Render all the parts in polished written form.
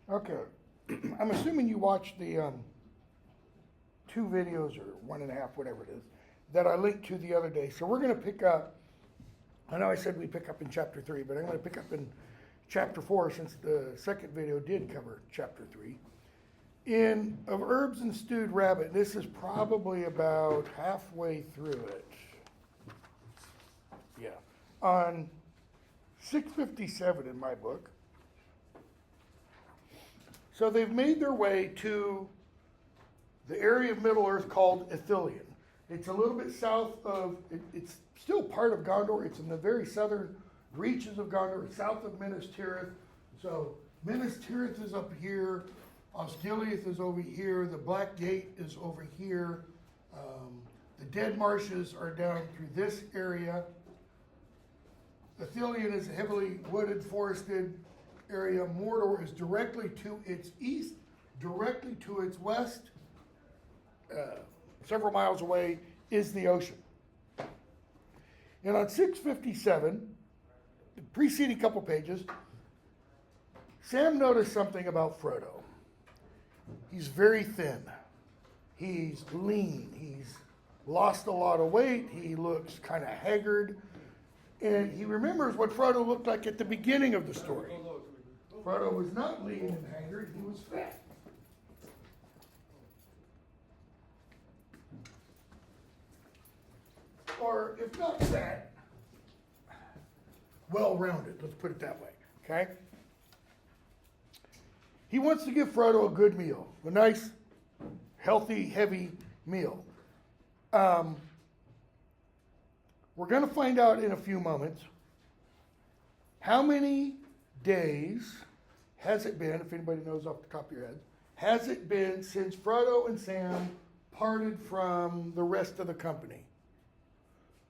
Okay. I'm assuming you watched the two videos or one and a half, whatever it is, that I linked to the other day. So we're going to pick up. I know I said we pick up in chapter 3, but I'm going to pick up in chapter 4 since the second video did cover chapter 3. In Of Herbs and Stewed Rabbit, this is probably about halfway through it. Yeah. On 657 in my book. So they've made their way to the area of Middle Earth called Ithilien. It's a little bit south of, it's still part of Gondor. It's in the very southern reaches of Gondor. It's south of Minas Tirith. So Minas Tirith is up here. Osgiliath is over here. The Black Gate is over here. The Dead Marshes are down through this area. Ithilien is a heavily wooded, forested area. Mordor is directly to its east, directly to its west. Several miles away is the ocean. And on 657, the preceding couple pages, Sam noticed something about Frodo. He's very thin. He's lean. He's lost a lot of weight. He looks kind of haggard. And he remembers what Frodo looked like at the beginning of the story. Frodo was not lean and haggard. He was fat. Or if not fat, well-rounded. Let's put it that way. Okay? He wants to give Frodo a good meal, a nice, healthy, heavy meal. We're going to find out in a few moments how many days has it been, if anybody knows off the top of your head, has it been since Frodo and Sam parted from the rest of the company?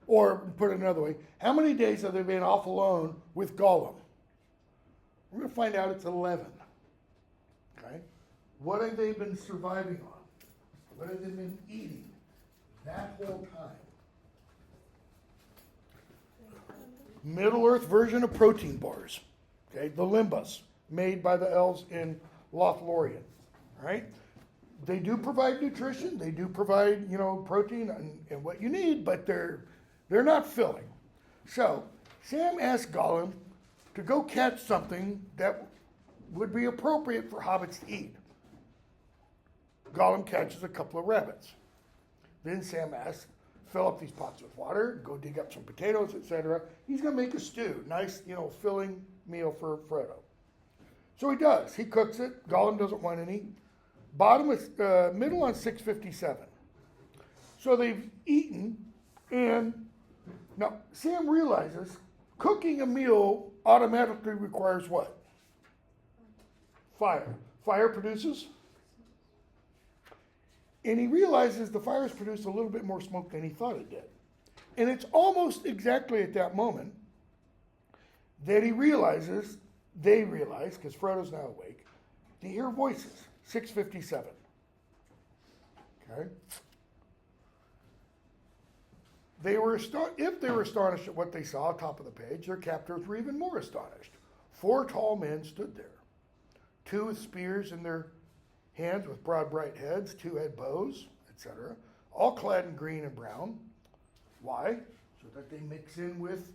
Or put it another way, how many days have they been off alone with Gollum? We're going to find out it's 11. Okay? What have they been surviving on? What have they been eating that whole time? Middle Earth version of protein bars. Okay, the Limbus, made by the elves in Lothlorien. All right? They do provide nutrition. They do provide, protein and what you need, but they're not filling. So Sam asked Gollum to go catch something that would be appropriate for hobbits to eat. Gollum catches a couple of rabbits. Then Sam asks, fill up these pots with water, go dig up some potatoes, etc. He's going to make a stew, nice, filling meal for Frodo. So he does. He cooks it. Gollum doesn't want any. Bottom is middle on 657. So they've eaten, and now Sam realizes cooking a meal automatically requires what? Fire. Fire produces. And he realizes the fires produce a little bit more smoke than he thought it did. And it's almost exactly at that moment that they realize, because Frodo's now awake, they hear voices. 657. Okay? If they were astonished at what they saw top of the page, their captors were even more astonished. 4 tall men stood there, 2 with spears in their hands with broad bright heads, 2 had bows, etc., all clad in green and brown. Why? So that they mix in with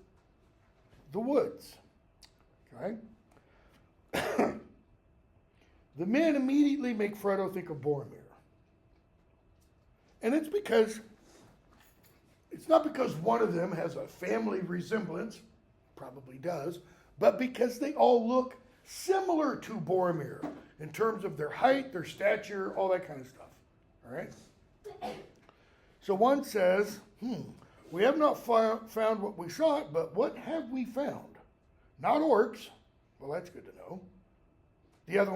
the woods. Okay? The men immediately make Frodo think of Boromir. And it's not because one of them has a family resemblance, probably does, but because they all look similar to Boromir in terms of their height, their stature, all that kind of stuff. All right? So one says, we have not found what we sought, but what have we found? Not orcs. Well, that's good to know. Another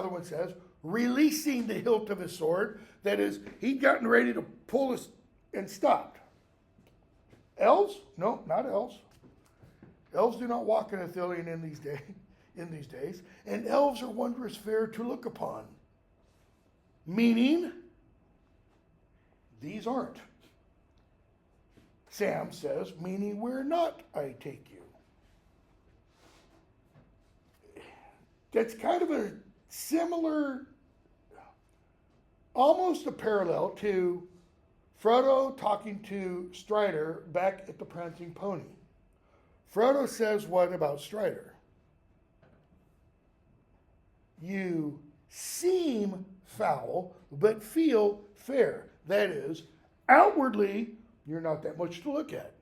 one says, releasing the hilt of his sword. That is, he'd gotten ready to pull us and stopped. Elves? No, not elves. Elves do not walk in Ithilien in these days. And elves are wondrous fair to look upon. Meaning, these aren't. Sam says, meaning we're not, I take you. that's kind of a similar, almost a parallel to Frodo talking to Strider back at the Prancing Pony. Frodo says what about Strider? You seem foul, but feel fair. That is, outwardly, you're not that much to look at.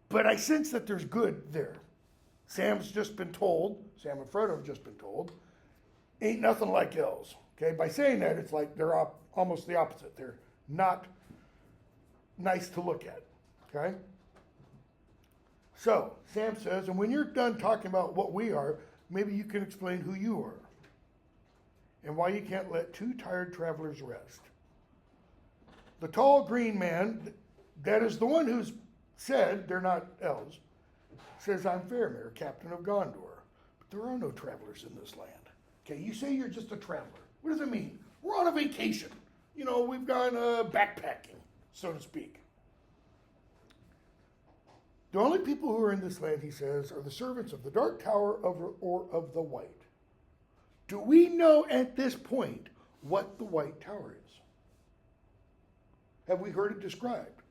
But I sense that there's good there. Sam's just been told, Sam and Frodo have just been told, ain't nothing like elves. Okay, by saying that, it's like they're almost the opposite. They're not nice to look at. Okay? So, Sam says, and when you're done talking about what we are, maybe you can explain who you are and why you can't let two tired travelers rest. The tall green man, that is the one who's said they're not elves, says, I'm Faramir, captain of Gondor. But there are no travelers in this land. Okay, you say you're just a traveler. What does it mean? We're on a vacation. You know, we've gone backpacking, so to speak. The only people who are in this land, he says, are the servants of the Dark Tower or of the White. Do we know at this point what the White Tower is? Have we heard it described?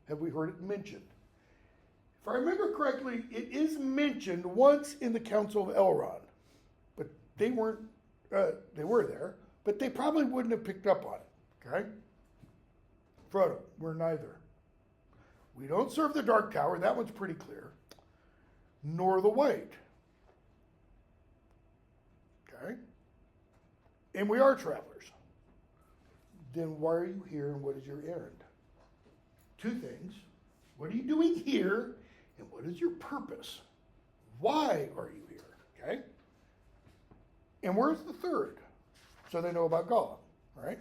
Have we heard it mentioned? If I remember correctly, it is mentioned once in the Council of Elrond, but they were there, but they probably wouldn't have picked up on it, okay? Frodo, we're neither. We don't serve the Dark Tower, that one's pretty clear, nor the White. Okay? And we are travelers. Then why are you here and what is your errand? Two things. What are you doing here and what is your purpose? Why are you here? Okay? And where's the third? So they know about Gollum, right?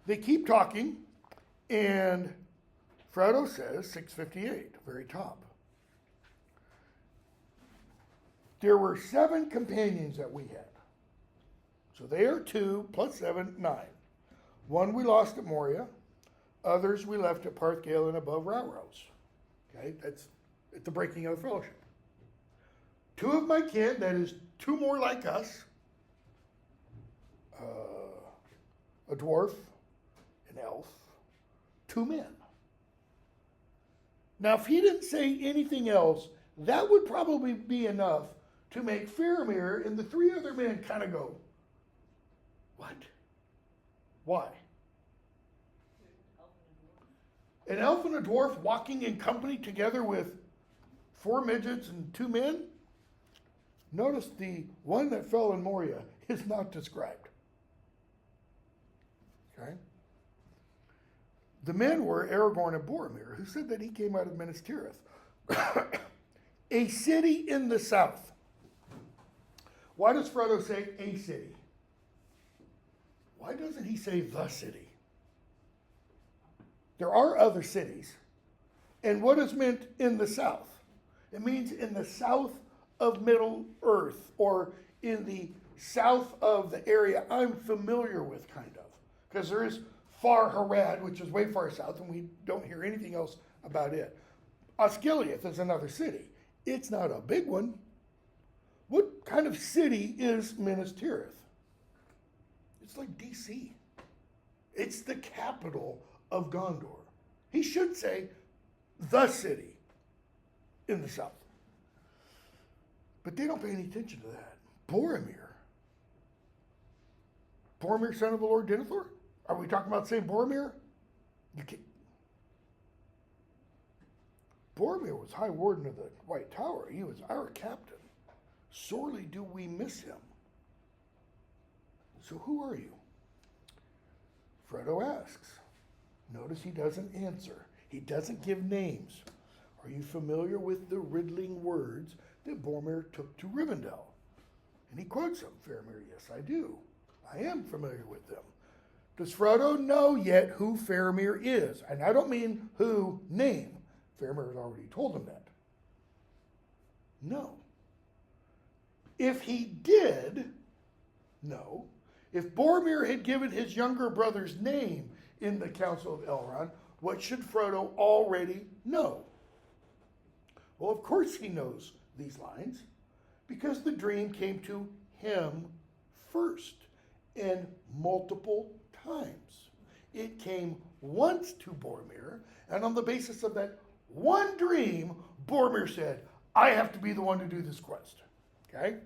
They keep talking, and Frodo says, 658, very top. There were 7 companions that we had. So they are 2 plus 7, 9. 1 we lost at Moria. Others we left at Parthgale and above Rowrose. Okay, that's at the breaking of the fellowship. 2 of my kin, that is 2 more like us. A dwarf, an elf, 2 men. Now, if he didn't say anything else, that would probably be enough to make Faramir and the 3 other men kind of go, what? Why? An elf and a dwarf walking in company together with 4 midgets and 2 men? Notice the one that fell in Moria is not described. Okay? The men were Aragorn and Boromir, who said that he came out of Minas Tirith, a city in the south. Why does Frodo say a city? Why doesn't he say the city? There are other cities. And what is meant in the south? It means in the south of Middle Earth, or in the south of the area I'm familiar with, kind of. Because there is Far Harad, which is way far south, and we don't hear anything else about it. Osgiliath is another city. It's not a big one. What kind of city is Minas Tirith? It's like DC. It's the capital of Gondor. He should say the city in the south. But they don't pay any attention to that. Boromir, son of the Lord Denethor? Are we talking about the same Boromir? Boromir was High Warden of the White Tower. He was our captain. Sorely do we miss him. So who are you? Frodo asks. Notice he doesn't answer. He doesn't give names. Are you familiar with the riddling words that Boromir took to Rivendell? And he quotes them. Faramir, yes, I do. I am familiar with them. Does Frodo know yet who Faramir is? And I don't mean who name. Faramir has already told him that. No. If he did know, if Boromir had given his younger brother's name in the Council of Elrond, what should Frodo already know? Well, of course he knows these lines. Because the dream came to him first and multiple times. It came once to Boromir, and on the basis of that one dream, Boromir said, I have to be the one to do this quest. Okay?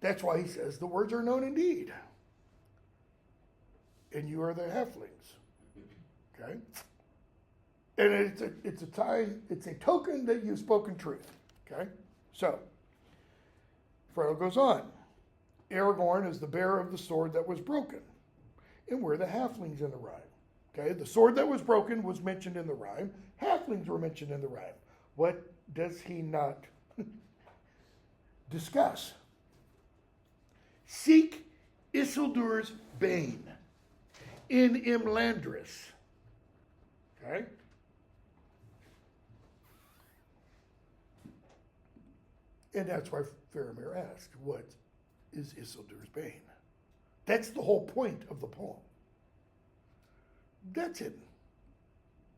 That's why he says the words are known indeed. And you are the halflings. Okay? And it's a token that you've spoken truth. Okay? So, Frodo goes on. Aragorn is the bearer of the sword that was broken. And we're the halflings in the rhyme. Okay? The sword that was broken was mentioned in the rhyme. Halflings were mentioned in the rhyme. What does he not discuss? Seek Isildur's bane in Imlandris. Okay? And that's why Faramir asked, what is Isildur's bane? That's the whole point of the poem. That's it.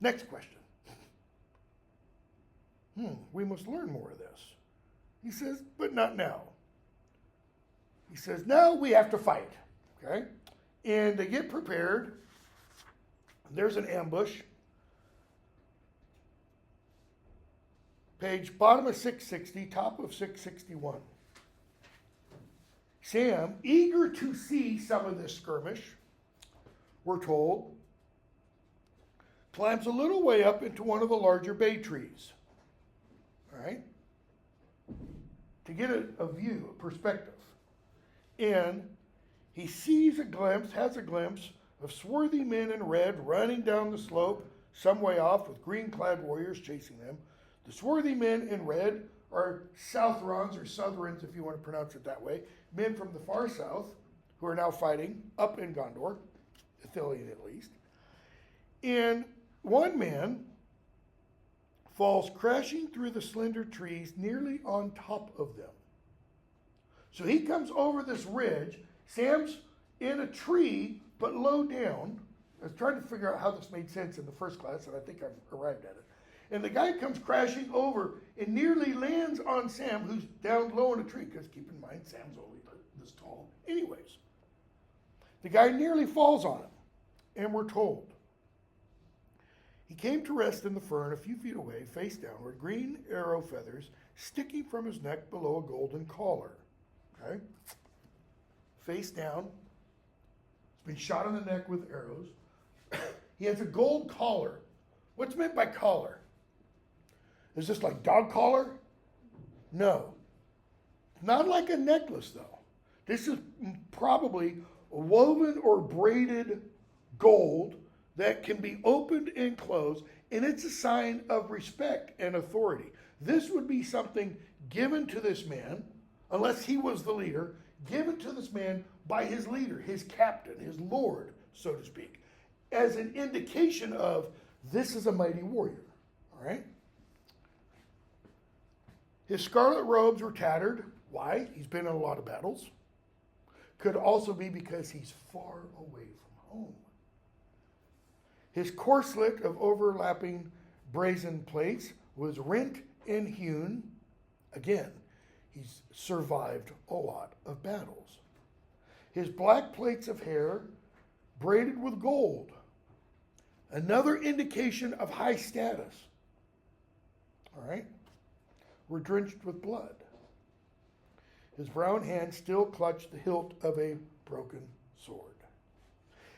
Next question. We must learn more of this. He says, but not now. He says, now we have to fight. Okay? And to get prepared, there's an ambush. Page bottom of 660, top of 661. Sam, eager to see some of this skirmish, we're told, climbs a little way up into one of the larger bay trees. All right? To get a view, a perspective. And he sees has a glimpse of swarthy men in red running down the slope some way off with green-clad warriors chasing them. The swarthy men in red are Southrons, or Southrons if you want to pronounce it that way, men from the far south who are now fighting up in Gondor, Ithilien at least. And one man falls crashing through the slender trees nearly on top of them. So he comes over this ridge. Sam's in a tree, but low down. I was trying to figure out how this made sense in the first class, and I think I've arrived at it. And the guy comes crashing over and nearly lands on Sam, who's down low in a tree, because keep in mind, Sam's only this tall. Anyways, the guy nearly falls on him, and we're told. He came to rest in the fern a few feet away, face downward, green arrow feathers sticking from his neck below a golden collar. Okay? Face down. He's been shot in the neck with arrows. He has a gold collar. What's meant by collar? Is this like dog collar? No. Not like a necklace, though. This is probably woven or braided gold that can be opened and closed, and it's a sign of respect and authority. This would be something given to this man, unless he was the leader, given to this man by his leader, his captain, his lord, so to speak, as an indication of this is a mighty warrior. All right? His scarlet robes were tattered. Why? He's been in a lot of battles. Could also be because he's far away from home. His corslet of overlapping brazen plates was rent and hewn. Again, he's survived a lot of battles. His black plaits of hair braided with gold. Another indication of high status. All right? Were drenched with blood. His brown hand still clutched the hilt of a broken sword.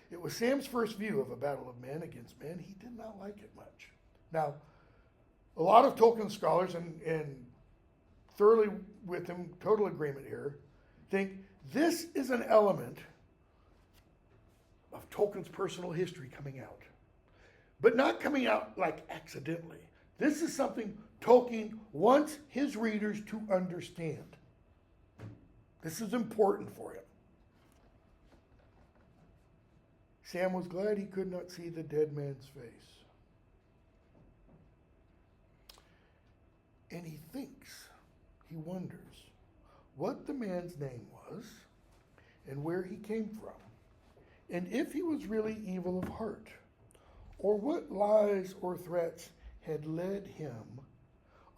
It was Sam's first view of a battle of men against men. He did not like it much. Now, a lot of Tolkien scholars, and thoroughly with him, total agreement here, think this is an element of Tolkien's personal history coming out. But not coming out like accidentally. This is something Tolkien wants his readers to understand. This is important for him. Sam was glad he could not see the dead man's face. And he thinks, he wonders, what the man's name was and where he came from, and if he was really evil of heart, or what lies or threats had led him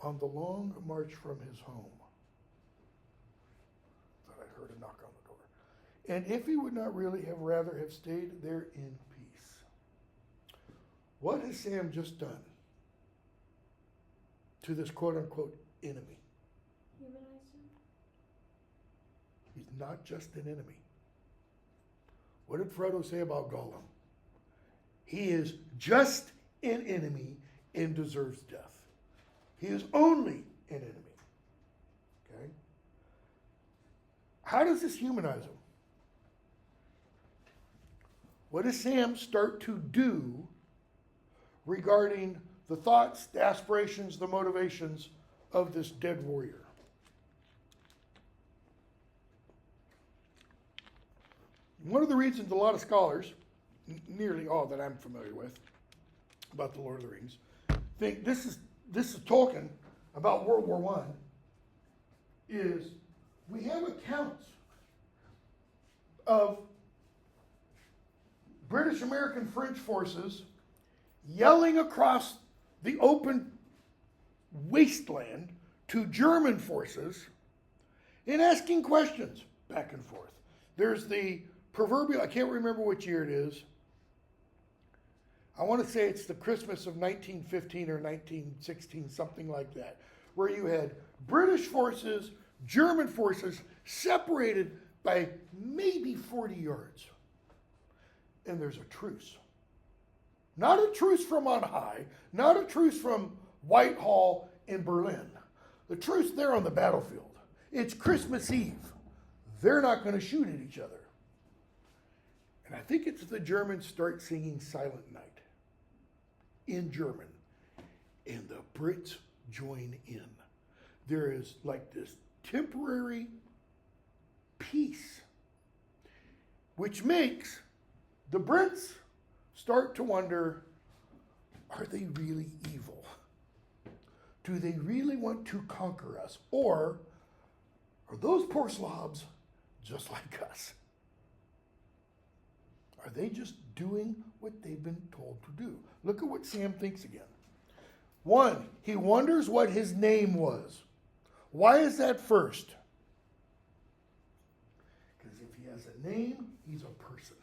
on the long march from his home. heard a knock on the door. And if he would not really have rather have stayed there in peace. What has Sam just done to this quote-unquote enemy? Humanized him? He's not just an enemy. What did Frodo say about Gollum? He is just an enemy and deserves death. He is only an enemy. Okay? How does this humanize him? What does Sam start to do regarding the thoughts, the aspirations, the motivations of this dead warrior? One of the reasons a lot of scholars, nearly all that I'm familiar with, about the Lord of the Rings, think this is Tolkien about World War I, is we have accounts of British, American, French forces yelling across the open wasteland to German forces and asking questions back and forth. There's the proverbial, I can't remember which year it is. I want to say it's the Christmas of 1915 or 1916, something like that, where you had British forces, German forces separated by maybe 40 yards. And there's a truce. Not a truce from on high, not a truce from Whitehall in Berlin. The truce there on the battlefield. It's Christmas Eve. They're not going to shoot at each other. And I think it's the Germans start singing Silent Night in German. And the Brits join in. There is like this temporary peace, which makes the Brits start to wonder, are they really evil? Do they really want to conquer us? Or are those poor slobs just like us? Are they just doing what they've been told to do? Look at what Sam thinks again. 1, he wonders what his name was. Why is that first? Because if he has a name, he's a person.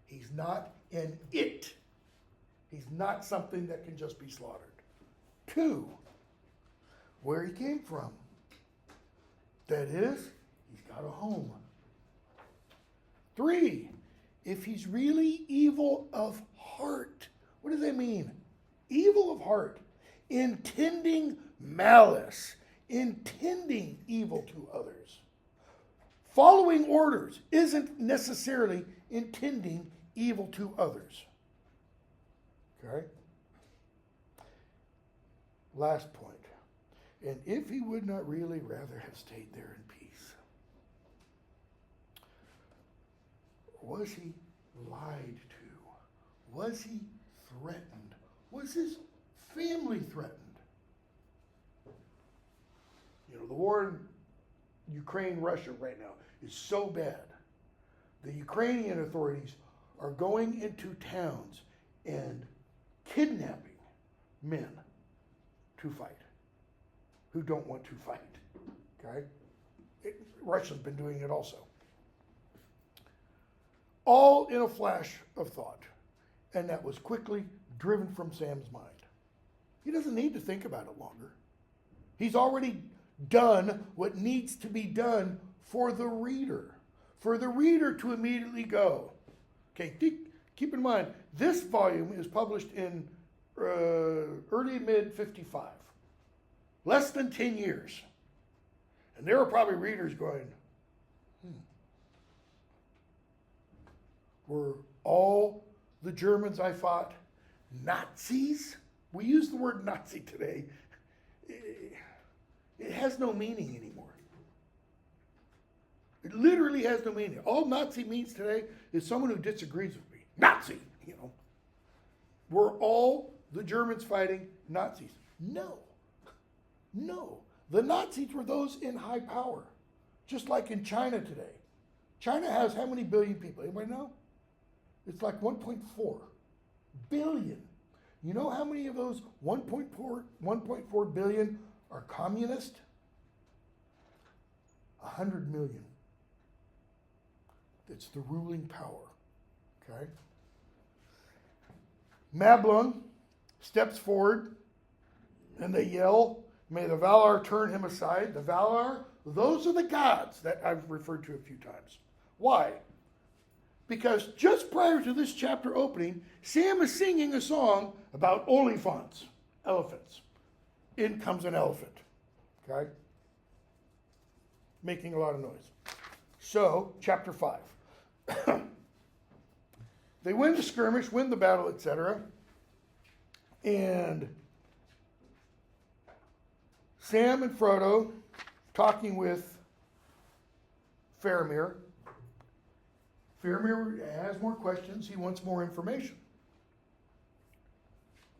He's not an it. He's not something that can just be slaughtered. 2, where he came from. That is, he's got a home. 3, if he's really evil of heart. What does that mean? Evil of heart. Intending malice. Intending evil to others. Following orders isn't necessarily intending evil to others. Okay? Last point. And if he would not really rather have stayed there in peace, was he lied to? Was he threatened? Was his family threatened? You know, the war in Ukraine, Russia right now is so bad. The Ukrainian authorities are going into towns and kidnapping men to fight who don't want to fight. Okay? Russia's been doing it also. All in a flash of thought. And that was quickly driven from Sam's mind. He doesn't need to think about it longer. He's already done what needs to be done for the reader. For the reader to immediately go. Okay, keep in mind, this volume is published in early mid 55. Less than 10 years. And there are probably readers going, were all the Germans I fought Nazis? We use the word Nazi today. It has no meaning anymore. It literally has no meaning. All Nazi means today is someone who disagrees with me. Nazi, you know. Were all the Germans fighting Nazis? No. No. The Nazis were those in high power. Just like in China today. China has how many billion people? Anybody know? It's like 1.4 billion. You know how many of those 1.4 billion are communist? 100 million. It's the ruling power. Okay? Mablung steps forward and they yell, "May the Valar turn him aside." The Valar, those are the gods that I've referred to a few times. Why? Because just prior to this chapter opening, Sam is singing a song about olifants, elephants. In comes an elephant. Okay? Making a lot of noise. So, chapter 5. They win the skirmish, win the battle, etc. And Sam and Frodo talking with Faramir. Faramir has more questions. He wants more information.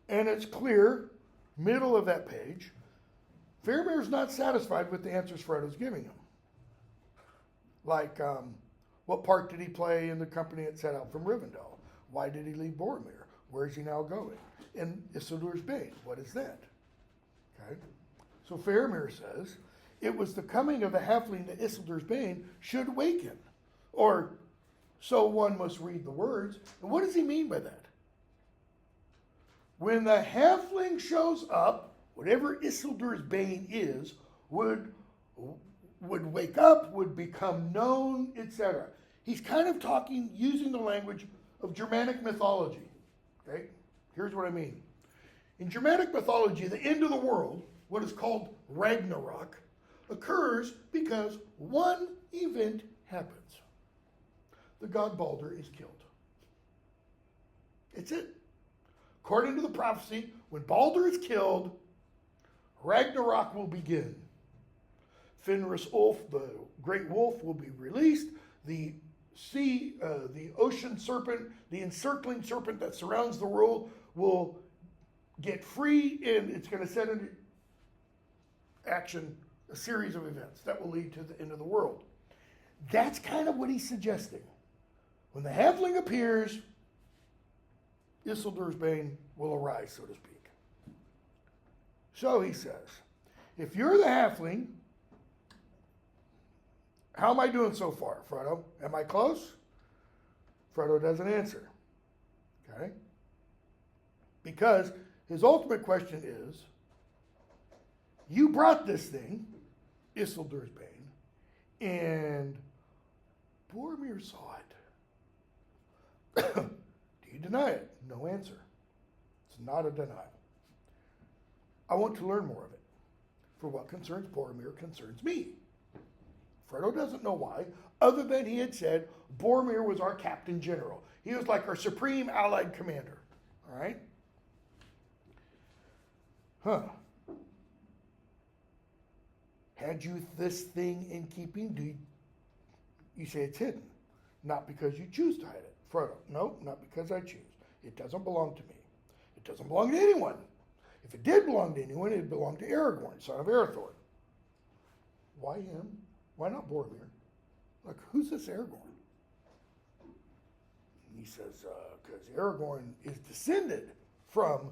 And it's clear, middle of that page, Faramir's not satisfied with the answers Frodo's giving him. Like, what part did he play in the company that set out from Rivendell? Why did he leave Boromir? Where is he now going? And Isildur's Bane, what is that? Okay. So Faramir says, it was the coming of the halfling that Isildur's Bane should awaken. Or, so one must read the words. And what does he mean by that? When the halfling shows up, whatever Isildur's Bane is, would wake up, would become known, etc. He's kind of talking, using the language of Germanic mythology. Okay? Here's what I mean. In Germanic mythology, the end of the world, what is called Ragnarok, occurs because one event happens. The god Balder is killed. It's it. According to the prophecy, when Balder is killed, Ragnarok will begin. Fenris Ulf, the great wolf, will be released. The sea, the ocean serpent, the encircling serpent that surrounds the world will get free, and it's going to set into action a series of events that will lead to the end of the world. That's kind of what he's suggesting. When the halfling appears, Isildur's Bane will arise, so to speak. So he says, if you're the halfling, how am I doing so far, Frodo? Am I close? Frodo doesn't answer. Okay? Because his ultimate question is, you brought this thing, Isildur's Bane, and Boromir saw it. Do you deny it? No answer. It's not a denial. I want to learn more of it. For what concerns Boromir concerns me. Frodo doesn't know why, other than he had said Boromir was our captain general. He was like our supreme allied commander. All right? Huh. Had you this thing in keeping? You say it's hidden. Not because you choose to hide it. Frodo, no, not because I choose. It doesn't belong to me. It doesn't belong to anyone. If it did belong to anyone, it belonged to Aragorn, son of Arathorn. Why him? Why not Boromir? Like, who's this Aragorn? And he says, because Aragorn is descended from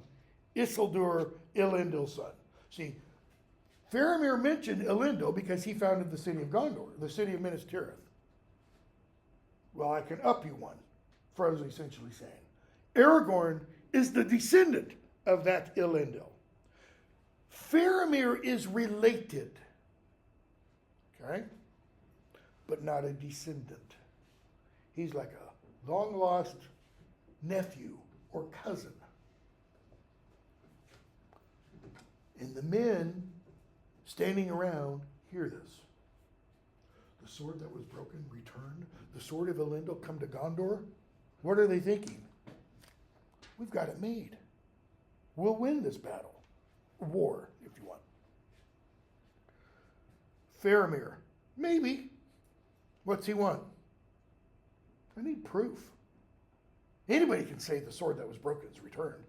Isildur, Elendil's son. See, Faramir mentioned Elendil because he founded the city of Gondor, the city of Minas Tirith. Well, I can up you one, Frodo's essentially saying. Aragorn is the descendant of that Elendil. Faramir is related, okay, but not a descendant. He's like a long-lost nephew or cousin. And the men standing around hear this. The sword that was broken returned. The sword of Elendil come to Gondor. What are they thinking? We've got it made. We'll win this battle. War, if you want. Faramir, maybe. What's he want? I need proof. Anybody can say the sword that was broken is returned.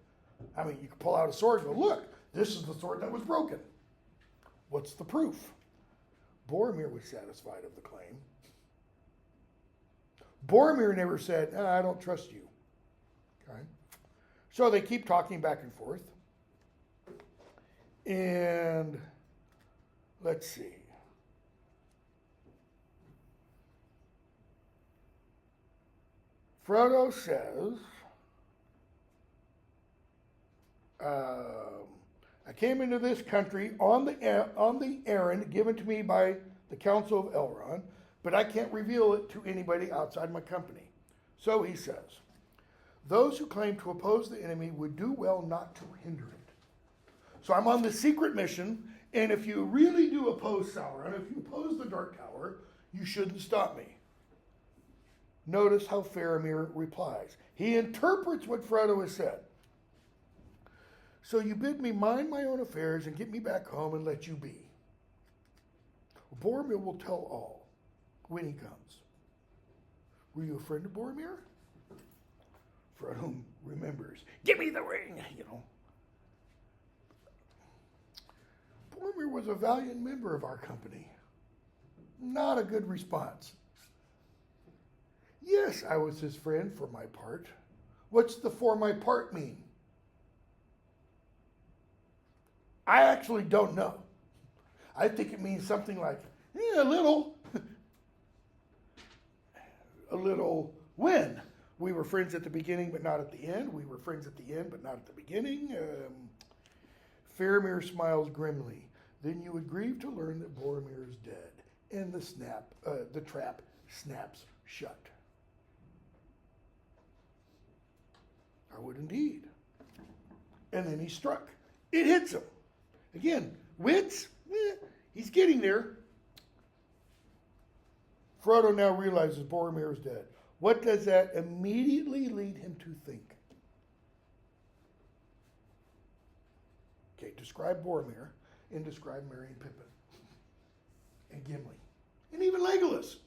I mean, you can pull out a sword and go, look, this is the sword that was broken. What's the proof? Boromir was satisfied of the claim. Boromir never said, I don't trust you. Okay? So they keep talking back and forth. And let's see. Frodo says, I came into this country on the errand given to me by the Council of Elrond, but I can't reveal it to anybody outside my company. So he says, those who claim to oppose the enemy would do well not to hinder it. So I'm on this secret mission, and if you really do oppose Sauron, if you oppose the Dark Tower, you shouldn't stop me. Notice how Faramir replies. He interprets what Frodo has said. So you bid me mind my own affairs and get me back home and let you be. Boromir will tell all when he comes. Were you a friend of Boromir? Frodo remembers. Give me the ring, Boromir was a valiant member of our company. Not a good response. Yes, I was his friend for my part. What's the for my part mean? I actually don't know. I think it means something like, a little. A little when? We were friends at the beginning, but not at the end. We were friends at the end, but not at the beginning. Faramir smiles grimly. Then you would grieve to learn that Boromir is dead, and the trap snaps shut. I would indeed. And then he struck. It hits him. Again, wits, he's getting there. Frodo now realizes Boromir is dead. What does that immediately lead him to think? Okay, describe Boromir and describe Merry and Pippin and Gimli and even Legolas.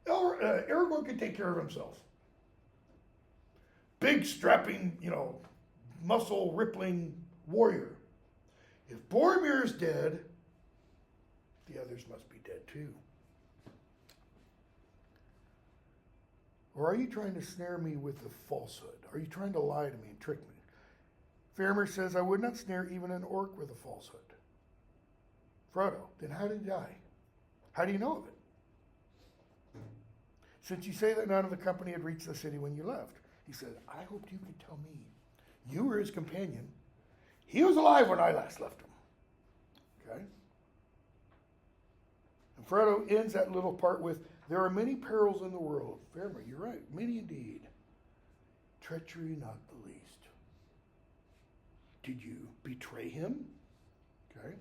Aragorn can take care of himself. Big, strapping, muscle-rippling warrior. If Boromir is dead, the others must be dead too. Or are you trying to snare me with a falsehood? Are you trying to lie to me and trick me? Faramir says, I would not snare even an orc with a falsehood. Frodo, then how did he die? How do you know of it? Since you say that none of the company had reached the city when you left, he said, I hoped you could tell me. You were his companion. He was alive when I last left him. Okay? And Frodo ends that little part with, there are many perils in the world. Faramir, you're right. Many indeed. Treachery not the least. Did you betray him? Okay.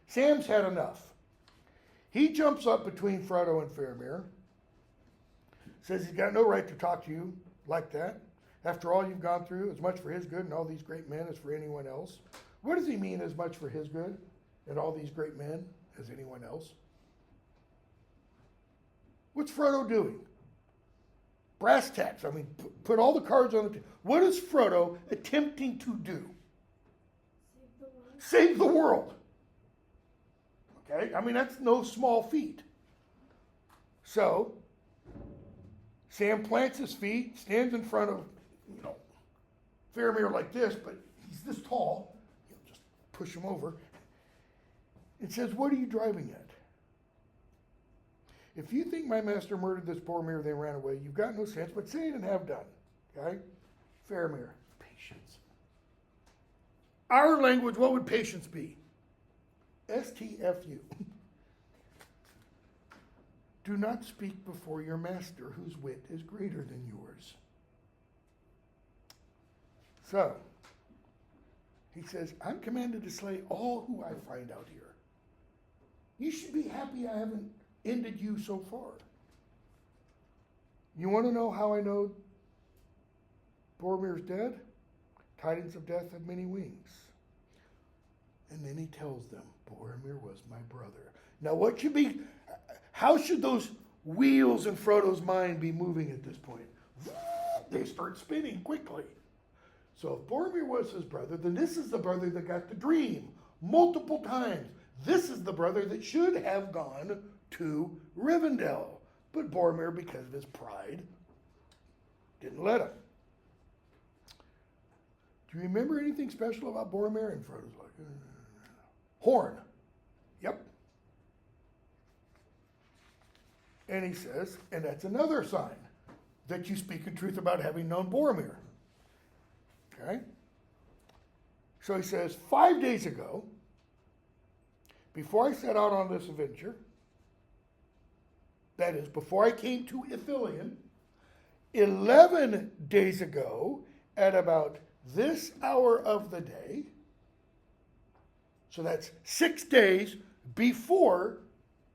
Sam's had enough. He jumps up between Frodo and Faramir. Says he's got no right to talk to you like that. After all you've gone through, as much for his good and all these great men as for anyone else. What does he mean, as much for his good and all these great men as anyone else? What's Frodo doing? Brass tacks. I mean, put all the cards on the table. What is Frodo attempting to do? Save the world. Okay? I mean, that's no small feat. So, Sam plants his feet, stands in front of, Faramir like this, but he's this tall. Just push him over. It says, what are you driving at? If you think my master murdered this Boromir, they ran away, you've got no sense, but say it and have done. Okay? Faramir, patience. Our language, what would patience be? STFU. Do not speak before your master, whose wit is greater than yours. So, he says, I'm commanded to slay all who I find out here. You should be happy I haven't ended you so far. You want to know how I know Boromir's dead? Tidings of death have many wings. And then he tells them, Boromir was my brother. Now how should those wheels in Frodo's mind be moving at this point? They start spinning quickly. So if Boromir was his brother, then this is the brother that got the dream multiple times. This is the brother that should have gone to Rivendell. But Boromir, because of his pride, didn't let him. Do you remember anything special about Boromir? And Frodo's like, horn. Yep. And he says, and that's another sign. that you speak in truth about having known Boromir. Okay? So he says, 5 days ago, before I set out on this adventure, that is, before I came to Ithilien, 11 days ago, at about this hour of the day, so that's 6 days before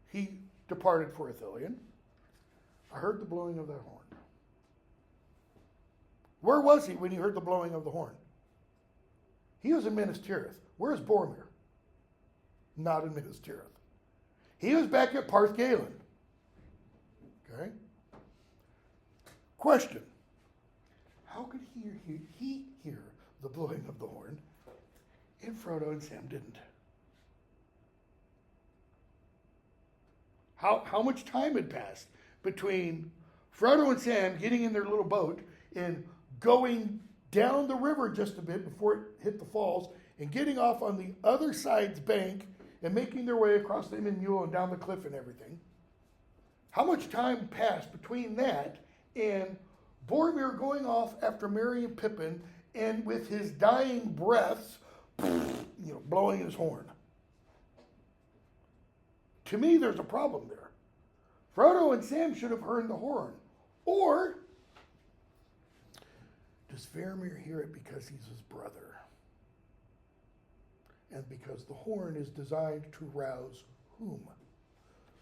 he departed for Ithilien, I heard the blowing of that horn. Where was he when he heard the blowing of the horn? He was in Minas Tirith. Where's Boromir? Not in Minas Tirith. He was back at Parth Galen. Okay? Question. How could he hear the blowing of the horn and Frodo and Sam didn't? How much time had passed between Frodo and Sam getting in their little boat and going down the river just a bit before it hit the falls and getting off on the other side's bank and making their way across the Immin Mule and down the cliff and everything? How much time passed between that and Boromir going off after Merry and Pippin and with his dying breaths, blowing his horn? To me, there's a problem there. Frodo and Sam should have heard the horn. Or does Faramir hear it because he's his brother? And because the horn is designed to rouse whom?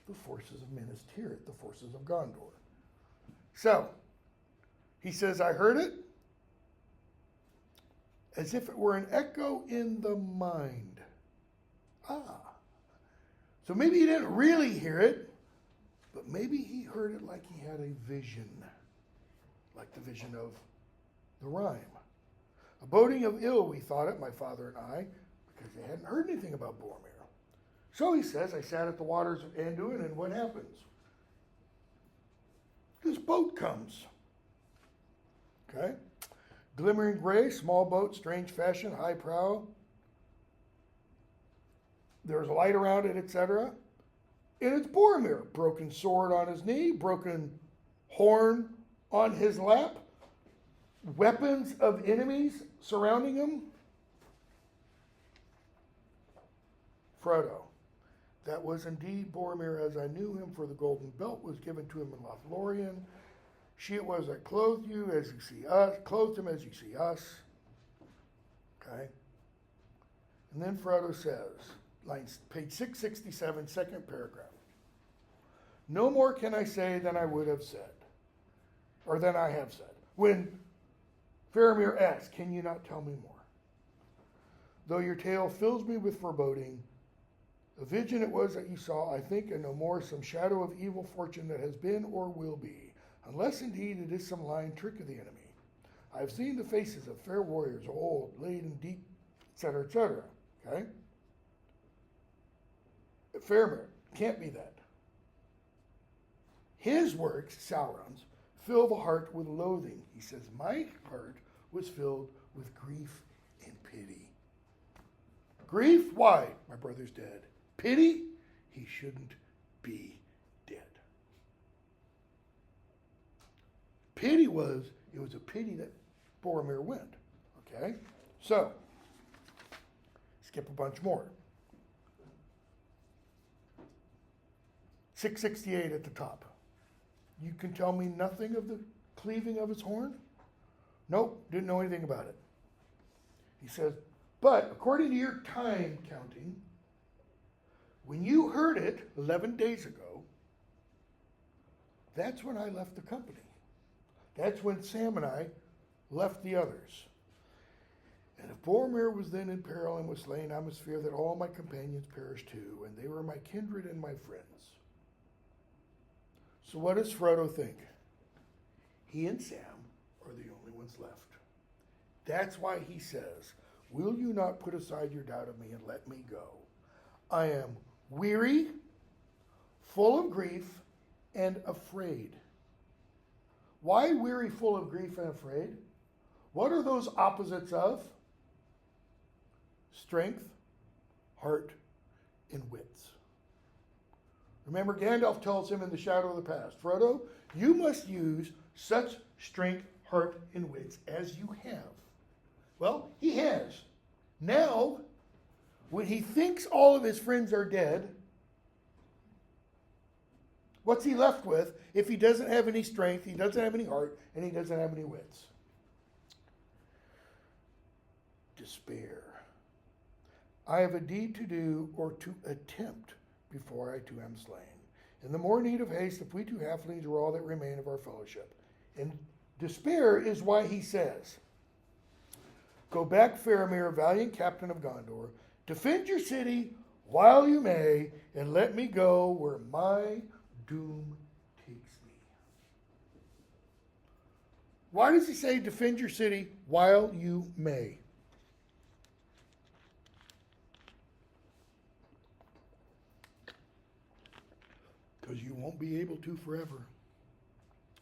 The forces of Minas Tirith, the forces of Gondor. So, he says, I heard it as if it were an echo in the mind. So maybe he didn't really hear it, but maybe he heard it like he had a vision, like the vision of the rhyme. A boding of ill, we thought it, my father and I, because they hadn't heard anything about Boromir. So he says, I sat at the waters of Anduin, and what happens? This boat comes. Okay? Glimmering gray, small boat, strange fashion, high prow. There's a light around it, etc. And it's Boromir. Broken sword on his knee, broken horn on his lap, weapons of enemies surrounding him. Frodo. That was indeed Boromir as I knew him, for the golden belt was given to him in Lothlorien. She it was that clothed you as you see us, clothed him as you see us. Okay? And then Frodo says, page 667, second paragraph. No more can I say than I would have said, or than I have said. When Faramir asks, can you not tell me more? Though your tale fills me with foreboding, a vision it was that you saw, I think, and no more, some shadow of evil fortune that has been or will be, unless indeed it is some lying trick of the enemy. I have seen the faces of fair warriors, old, laden, deep, etc., etc. Okay? Faramir, can't be that. His works, Sauron's, fill the heart with loathing. He says, my heart was filled with grief and pity. Grief? Why? My brother's dead. Pity? He shouldn't be dead. Pity was, it was a pity that Boromir went. Okay? So, skip a bunch more. 668 at the top. You can tell me nothing of the cleaving of his horn? Nope, didn't know anything about it. He says, but according to your time counting, when you heard it 11 days ago, that's when I left the company. That's when Sam and I left the others. And if Boromir was then in peril and was slain, I must fear that all my companions perished too, and they were my kindred and my friends. So what does Frodo think? He and Sam are the only ones left. That's why he says, will you not put aside your doubt of me and let me go? I am weary, full of grief, and afraid. Why weary, full of grief, and afraid? What are those opposites of? Strength, heart, and wits. Remember, Gandalf tells him in the shadow of the past, Frodo, you must use such strength, heart, and wits as you have. Well, he has. Now, when he thinks all of his friends are dead, what's he left with if he doesn't have any strength, he doesn't have any heart, and he doesn't have any wits? Despair. I have a deed to do or to attempt before I too am slain. In the more need of haste, if we two halflings are all that remain of our fellowship. And despair is why he says, go back, Faramir, valiant captain of Gondor, defend your city while you may, and let me go where my doom takes me. Why does he say defend your city while you may? Because you won't be able to forever.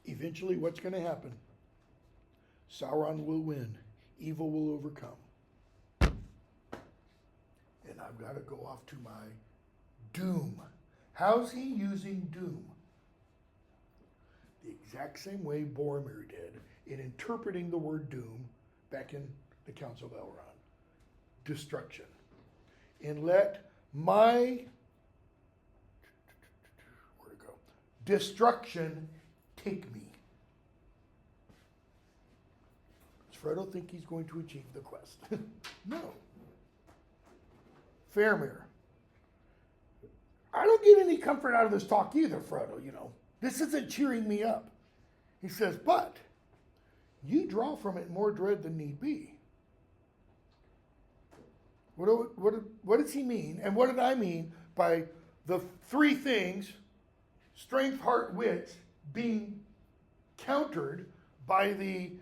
Eventually, what's going to happen? Sauron will win. Evil will overcome. And I've got to go off to my doom. How's he using doom? The exact same way Boromir did in interpreting the word doom back in the Council of Elrond. Destruction. And let my destruction take me. Does Frodo think he's going to achieve the quest? No. Faramir. I don't get any comfort out of this talk either, Frodo, This isn't cheering me up. He says, but you draw from it more dread than need be. What does he mean? And what did I mean by the three things, strength, heart, wits, being countered by the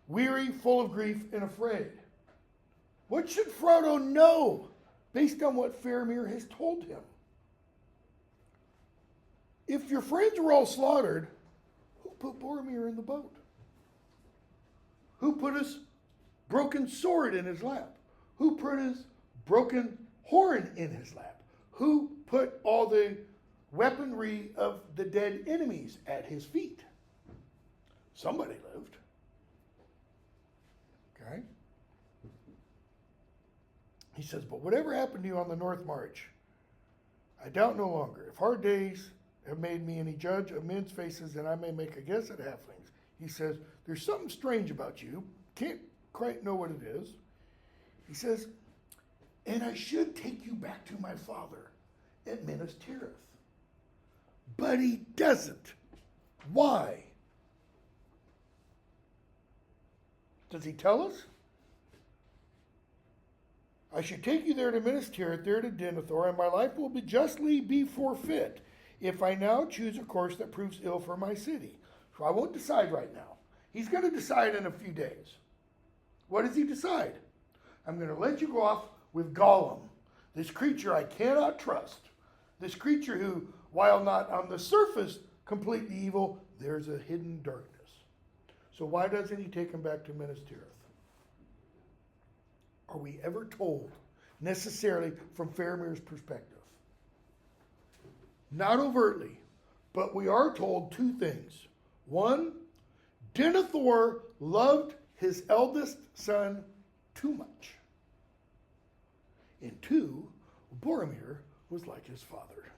weary, full of grief, and afraid? What should Frodo know based on what Faramir has told him? If your friends were all slaughtered, who put Boromir in the boat? Who put his broken sword in his lap? Who put his broken horn in his lap? Who put all the weaponry of the dead enemies at his feet? Somebody lived. Okay? He says, but whatever happened to you on the North March, I doubt no longer. If hard days have made me any judge of men's faces, then I may make a guess at halflings. He says, there's something strange about you. Can't quite know what it is. He says, and I should take you back to my father at Minas Tirith. But he doesn't. Why? Does he tell us? I should take you there to Minas Tirith, there to Denethor, and my life will justly be forfeit if I now choose a course that proves ill for my city. So I won't decide right now. He's going to decide in a few days. What does he decide? I'm going to let you go off with Gollum, this creature I cannot trust, this creature who, while not on the surface completely evil, there's a hidden darkness. So why doesn't he take him back to Minas Tirith? Are we ever told, necessarily from Faramir's perspective? Not overtly, but we are told two things. One, Denethor loved his eldest son too much. And two, Boromir was like his father.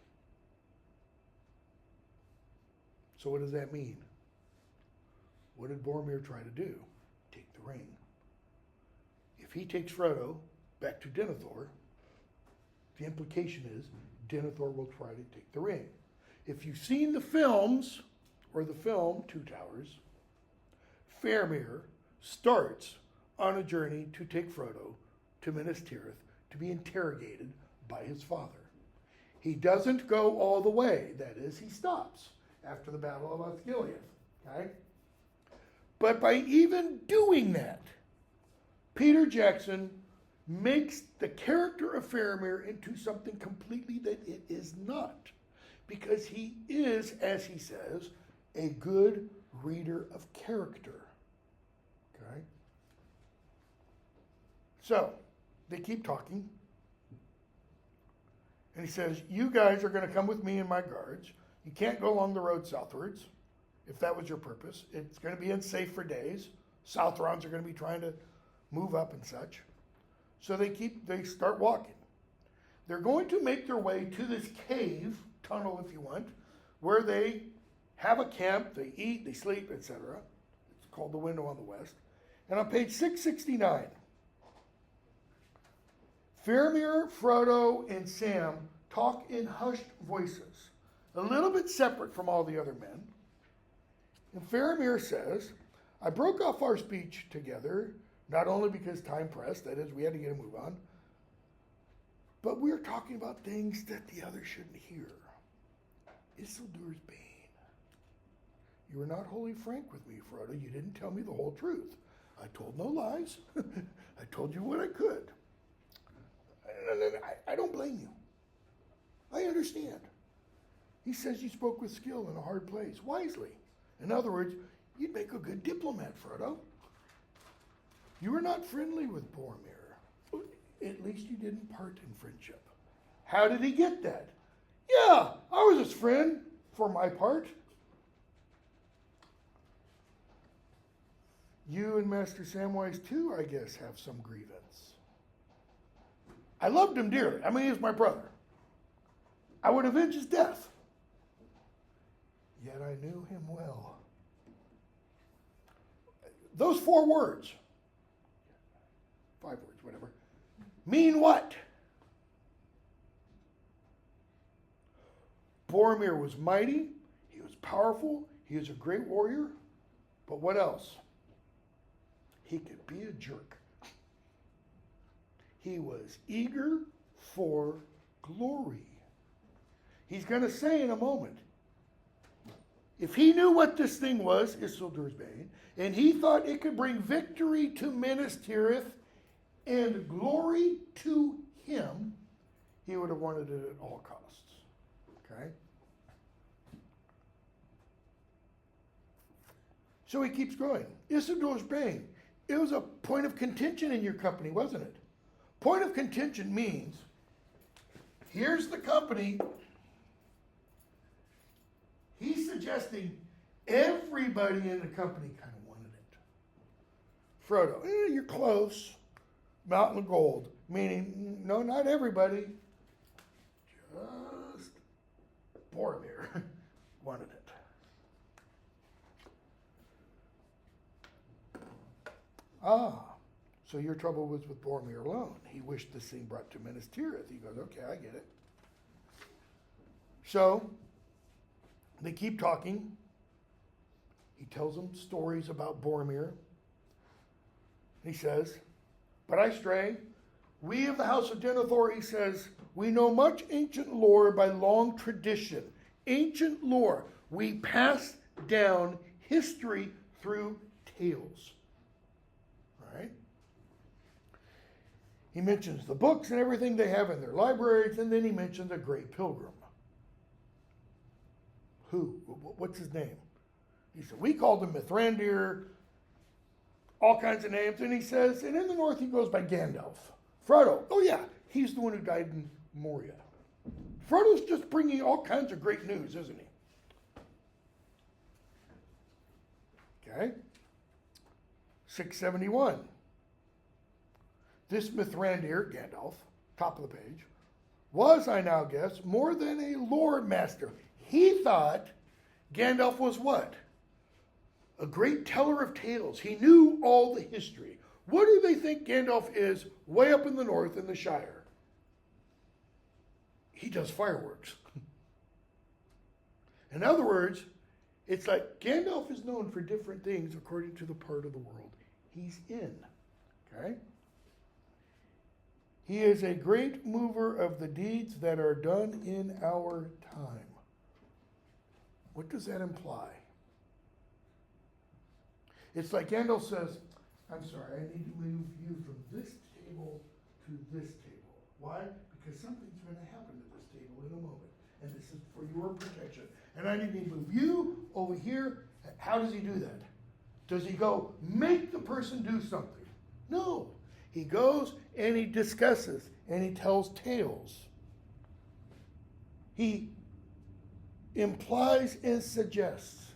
So what does that mean? What did Boromir try to do? Take the ring. If he takes Frodo back to Denethor, the implication is Denethor will try to take the ring. If you've seen the films, or the film Two Towers, Faramir starts on a journey to take Frodo to Minas Tirith to be interrogated by his father. He doesn't go all the way. That is, he stops after the Battle of Osgiliath. Okay? But by even doing that, Peter Jackson makes the character of Faramir into something completely that it is not. Because he is, as he says, a good reader of character. Okay? So, they keep talking. And he says, you guys are going to come with me and my guards. You can't go along the road southwards. if that was your purpose. It's going to be unsafe for days. Southrons are going to be trying to move up and such. So they start walking. They're going to make their way to this cave, tunnel if you want, where they have a camp, they eat, they sleep, etc. It's called The Window on the West. And on page 669, Faramir, Frodo, and Sam talk in hushed voices, a little bit separate from all the other men. And Faramir says, I broke off our speech together, not only because time pressed, that is, we had to get a move on, but we were talking about things that the others shouldn't hear. Isildur's bane. You were not wholly frank with me, Frodo. You didn't tell me the whole truth. I told no lies. I told you what I could. And I don't blame you. I understand. He says you spoke with skill in a hard place, wisely. In other words, you'd make a good diplomat, Frodo. You were not friendly with Boromir. At least you didn't part in friendship. How did he get that? Yeah, I was his friend, for my part. You and Master Samwise, too, I guess, have some grievance. I loved him dearly. I mean, he was my brother. I would avenge his death. Yet I knew him well. Those 4 words, 5 words, whatever, mean what? Boromir was mighty, he was powerful, he was a great warrior, but what else? He could be a jerk. He was eager for glory. He's going to say in a moment, if he knew what this thing was, Isildur's bane, and he thought it could bring victory to Minas Tirith and glory to him, he would have wanted it at all costs. Okay? So he keeps going. Isildur's bane. It was a point of contention in your company, wasn't it? Point of contention means, here's the company. He's suggesting everybody in the company kind of wanted it. Frodo, you're close. Mountain of Gold, meaning, no, not everybody. Just Boromir wanted it. So your trouble was with Boromir alone. He wished this thing brought to Minas Tirith. He goes, okay, I get it. So they keep talking. He tells them stories about Boromir. He says, but I stray. We of the House of Denethor, he says, we know much ancient lore by long tradition. Ancient lore. We pass down history through tales. All right? He mentions the books and everything they have in their libraries, and then he mentions a great pilgrim. Who? What's his name? He said, we called him Mithrandir, all kinds of names, and he says, and in the north he goes by Gandalf. Frodo, oh yeah, he's the one who died in Moria. Frodo's just bringing all kinds of great news, isn't he? Okay. 671. This Mithrandir, Gandalf, top of the page, was, I now guess, more than a lord master. He thought Gandalf was what? A great teller of tales. He knew all the history. What do they think Gandalf is way up in the north in the Shire? He does fireworks. In other words, it's like Gandalf is known for different things according to the part of the world he's in. Okay? He is a great mover of the deeds that are done in our time. What does that imply? It's like Gandalf says, I'm sorry, I need to move you from this table to this table. Why? Because something's going to happen to this table in a moment. And this is for your protection. And I need to move you over here. How does he do that? Does he go, make the person do something? No. He goes and he discusses and he tells tales. He implies and suggests.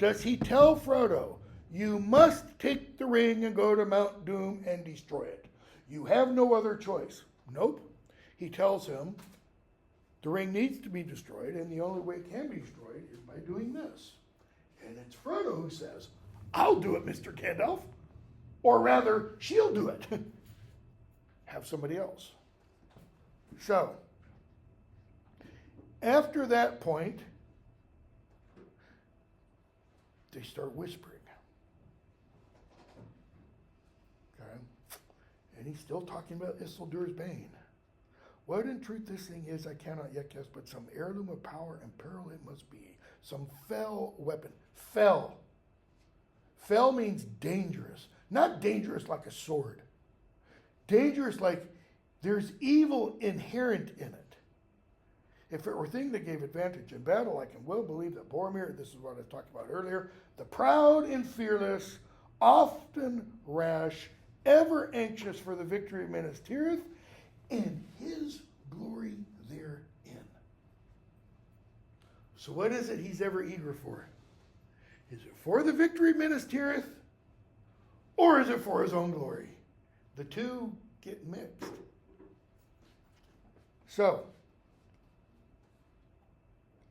does he tell Frodo, you must take the ring and go to Mount Doom and destroy it? You have no other choice. Nope. He tells him the ring needs to be destroyed, and the only way it can be destroyed is by doing this. And it's Frodo who says, I'll do it, Mr. Gandalf. Or rather, she'll do it. Have somebody else. So, after that point, they start whispering. Okay? And he's still talking about Isildur's Bane. What in truth this thing is, I cannot yet guess, but some heirloom of power and peril it must be. Some fell weapon. Fell. Fell means dangerous. Not dangerous like a sword. Dangerous like there's evil inherent in it. If it were a thing that gave advantage in battle, I can well believe that Boromir, this is what I talked about earlier, the proud and fearless, often rash, ever anxious for the victory of Minas Tirith, and his glory therein. So what is it he's ever eager for? Is it for the victory of Minas Tirith, or is it for his own glory? The two get mixed. So,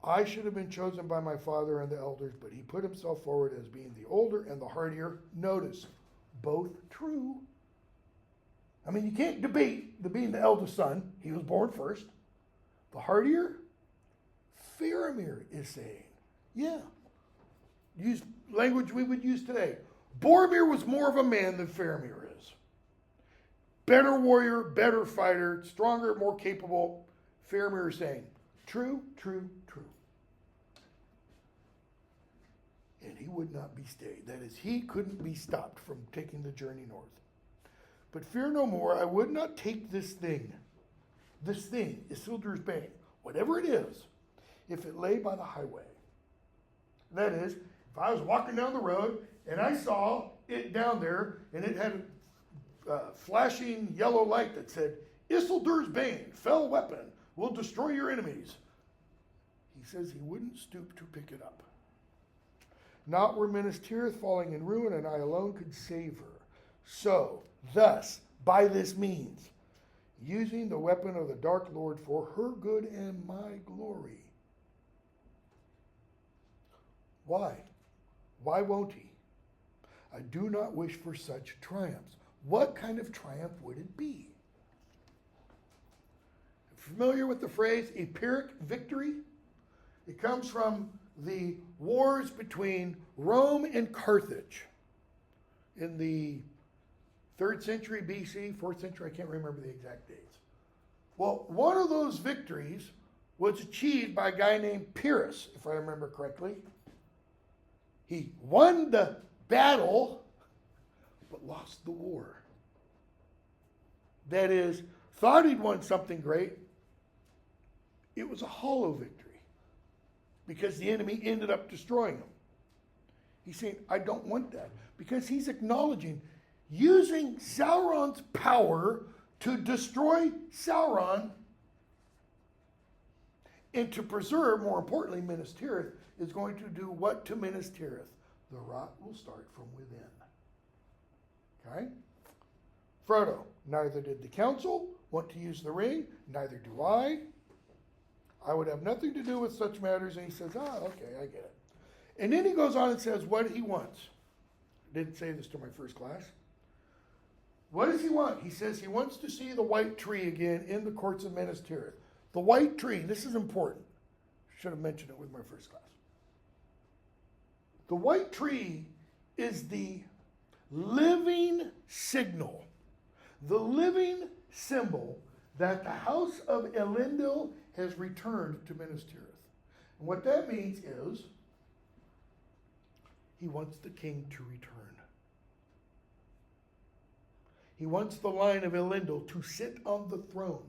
I should have been chosen by my father and the elders, but he put himself forward as being the older and the hardier. Notice, both true. I mean, you can't debate the being the eldest son. He was born first. The hardier, Faramir is saying, yeah, use language we would use today. Boromir was more of a man than Faramir is. Better warrior, better fighter, stronger, more capable. Faramir is saying, true, true, true. And he would not be stayed. That is, he couldn't be stopped from taking the journey north. But fear no more, I would not take this thing, Isildur's Bane, whatever it is, if it lay by the highway. That is, if I was walking down the road and I saw it down there and it had a flashing yellow light that said, Isildur's Bane, fell weapon, will destroy your enemies. He says he wouldn't stoop to pick it up. Not were Minas Tirith falling in ruin, and I alone could save her. So, thus, by this means, using the weapon of the Dark Lord for her good and my glory. Why? Why won't he? I do not wish for such triumphs. What kind of triumph would it be? Familiar with the phrase a Pyrrhic victory? It comes from the wars between Rome and Carthage in the 3rd century BC, 4th century, I can't remember the exact dates. Well, one of those victories was achieved by a guy named Pyrrhus, if I remember correctly. He won the battle, but lost the war. That is, thought he'd won something great. It was a hollow victory because the enemy ended up destroying him. He's saying, I don't want that, because he's acknowledging using Sauron's power to destroy Sauron and to preserve, more importantly, Minas Tirith is going to do what to Minas Tirith? The rot will start from within. Okay? Frodo, neither did the council want to use the ring, neither do I. I would have nothing to do with such matters. And he says, okay, I get it. And then he goes on and says what he wants. I didn't say this to my first class. What does he want? He says he wants to see the white tree again in the courts of Minas Tirith. The white tree, this is important. Should have mentioned it with my first class. The white tree is the living signal, the living symbol that the house of Elendil has returned to Minas Tirith. And what that means is he wants the king to return. He wants the line of Elendil to sit on the throne.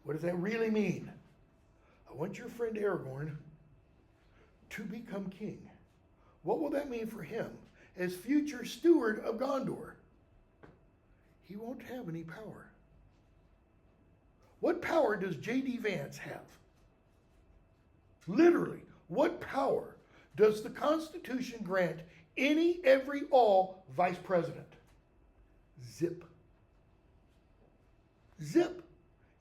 What does that really mean? I want your friend Aragorn to become king. What will that mean for him as future steward of Gondor? He won't have any power. What power does J.D. Vance have? Literally, what power does the Constitution grant any, every, all vice president? Zip. Zip.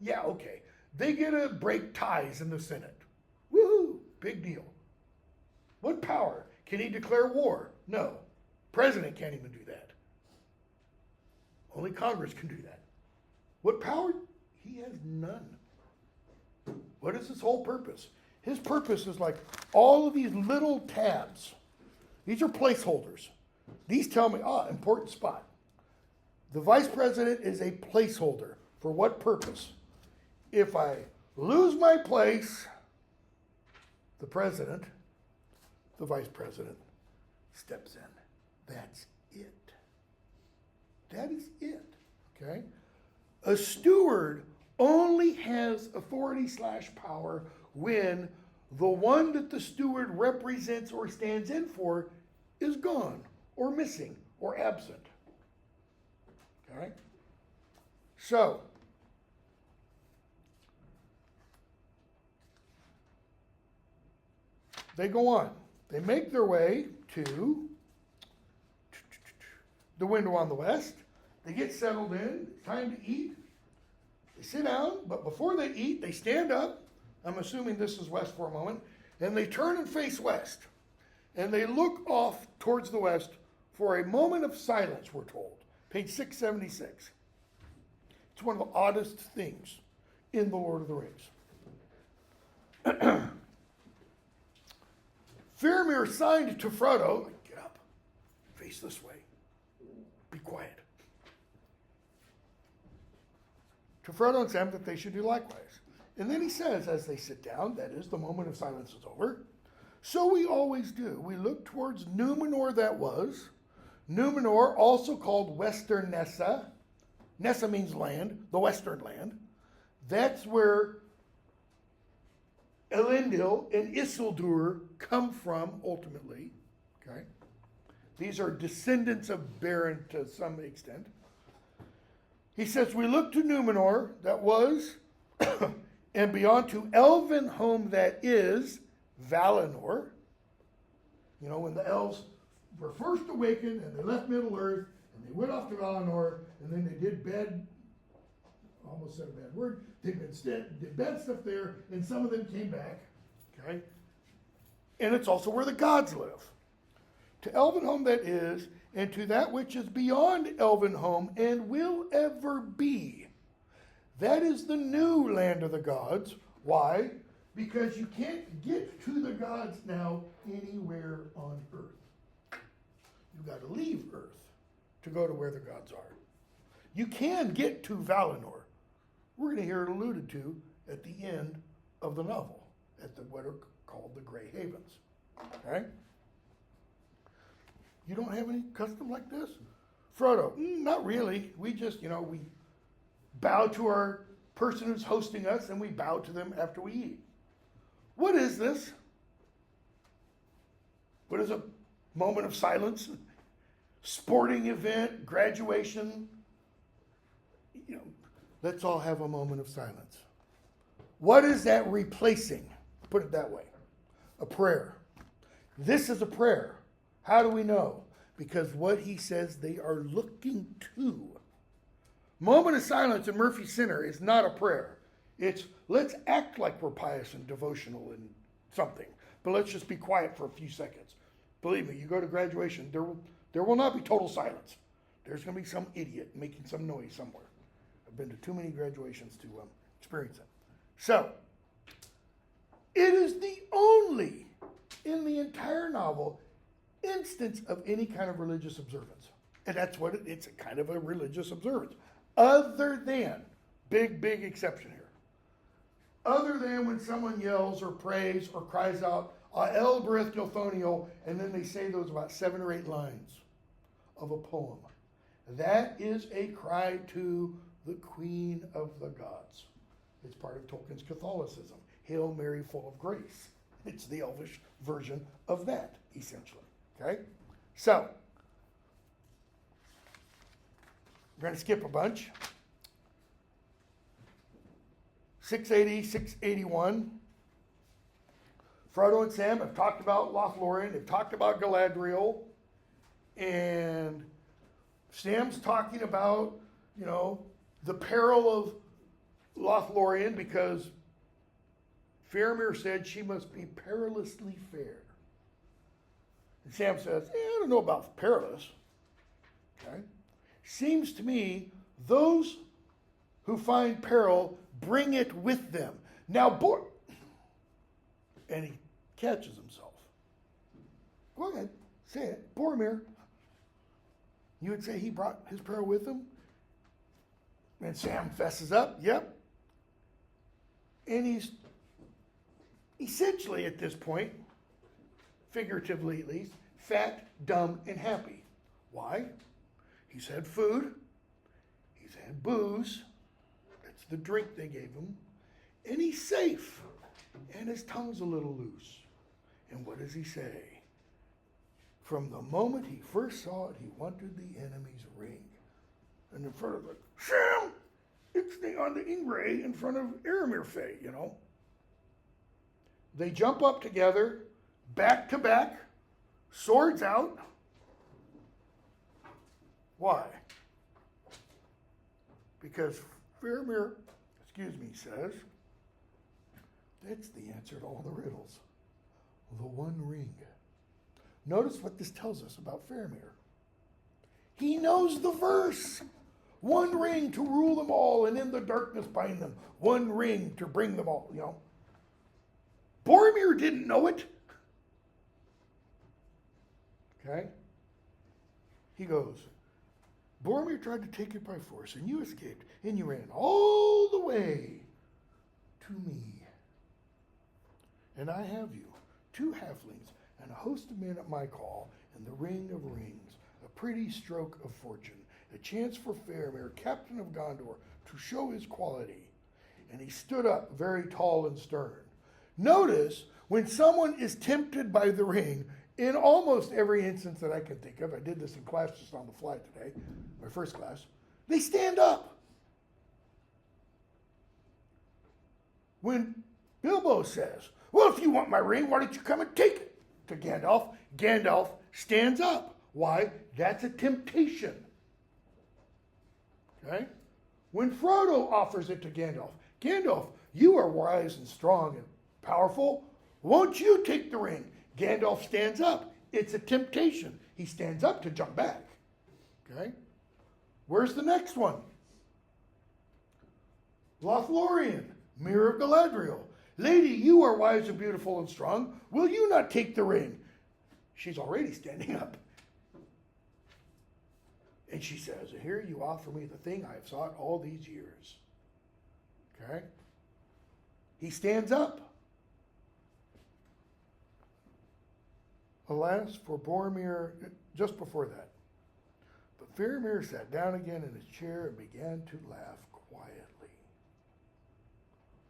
Yeah, okay. They get to break ties in the Senate. Woohoo! Big deal. What power? Can he declare war? No. President can't even do that. Only Congress can do that. What power? He has none. What is his whole purpose? His purpose is like all of these little tabs. These are placeholders. These tell me, important spot. The vice president is a placeholder. For what purpose? If I lose my place, the president, the vice president, steps in. That's it. That is it. Okay? A steward only has authority/power when the one that the steward represents or stands in for is gone or missing or absent. Okay? So, they go on. They make their way to the window on the west. They get settled in. It's time to eat. They sit down, but before they eat, they stand up. I'm assuming this is west for a moment. And they turn and face west. And they look off towards the west for a moment of silence, we're told. Page 676. It's one of the oddest things in The Lord of the Rings. Faramir signed to Frodo, get up, face this way, be quiet. To Frodo and Sam that they should do likewise. And then he says, as they sit down, that is, the moment of silence is over, so we always do. We look towards Numenor that was. Numenor, also called Western Nessa. Nessa means land, the western land. That's where Elendil and Isildur come from, ultimately. Okay? These are descendants of Beren to some extent. He says, we look to Numenor, that was, and beyond to Elven home that is, Valinor. You know, when the elves were first awakened and they left Middle-earth and they went off to Valinor and then they did bad, almost said a bad word, they did bad stuff there and some of them came back. Okay? And it's also where the gods live. To Elven home that is, and to that which is beyond Elven home and will ever be. That is the new land of the gods. Why? Because you can't get to the gods now anywhere on earth. You've got to leave earth to go to where the gods are. You can get to Valinor. We're going to hear it alluded to at the end of the novel, at what are called the Grey Havens. Okay? You don't have any custom like this? Frodo, not really. We just, we bow to our person who's hosting us and we bow to them after we eat. What is this? What is a moment of silence? Sporting event, graduation? Let's all have a moment of silence. What is that replacing? Put it that way. A prayer. This is a prayer. How do we know? Because what he says they are looking to. Moment of silence in Murphy Center is not a prayer. It's let's act like we're pious and devotional and something, but let's just be quiet for a few seconds. Believe me, you go to graduation, there will not be total silence. There's going to be some idiot making some noise somewhere. I've been to too many graduations to experience it. So, it is the only, in the entire novel, instance of any kind of religious observance. And that's what it's a kind of a religious observance. Other than, big exception here. Other than when someone yells or prays or cries out, El Berith Gilthoniel, and then they say those about 7 or 8 lines of a poem. That is a cry to the Queen of the Gods. It's part of Tolkien's Catholicism. Hail Mary, full of grace. It's the Elvish version of that, essentially. Okay? So, we're going to skip a bunch. 680, 681. Frodo and Sam have talked about Lothlorien, they've talked about Galadriel, and Sam's talking about, the peril of Lothlorien because Faramir said she must be perilously fair. And Sam says, I don't know about perilous. Okay? Seems to me those who find peril bring it with them. Now, and he catches himself. Go ahead, say it. Boromir, you would say he brought his peril with him? And Sam fesses up, yep. And he's essentially at this point, figuratively at least, fat, dumb, and happy. Why? He's had food, he's had booze, that's the drink they gave him, and he's safe, and his tongue's a little loose. And what does he say? From the moment he first saw it, he wanted the enemy's ring. And in front of it, Sam, it's on the Ingray in front of Aramir Fey, They jump up together, back to back, swords out. Why? Because Faramir, says, that's the answer to all the riddles. The One Ring. Notice what this tells us about Faramir. He knows the verse. One ring to rule them all, and in the darkness bind them. One ring to bring them all, Boromir didn't know it. Okay? He goes, Boromir tried to take it by force, and you escaped, and you ran all the way to me. And I have you, 2 halflings, and a host of men at my call, and the ring of rings, a pretty stroke of fortune, a chance for Faramir, captain of Gondor, to show his quality. And he stood up very tall and stern. Notice, when someone is tempted by the ring, in almost every instance that I can think of, I did this in class just on the fly today, my first class, they stand up. When Bilbo says, well, if you want my ring, why don't you come and take it? To Gandalf, Gandalf stands up. Why? That's a temptation. Okay? When Frodo offers it to Gandalf, Gandalf, you are wise and strong and powerful. Won't you take the ring? Gandalf stands up. It's a temptation. He stands up to jump back. Okay? Where's the next one? Lothlorien, Mirror of Galadriel. Lady, you are wise and beautiful and strong. Will you not take the ring? She's already standing up. And she says, here you offer me the thing I have sought all these years. Okay? He stands up. Alas, for Boromir, just before that. But Faramir sat down again in his chair and began to laugh quietly.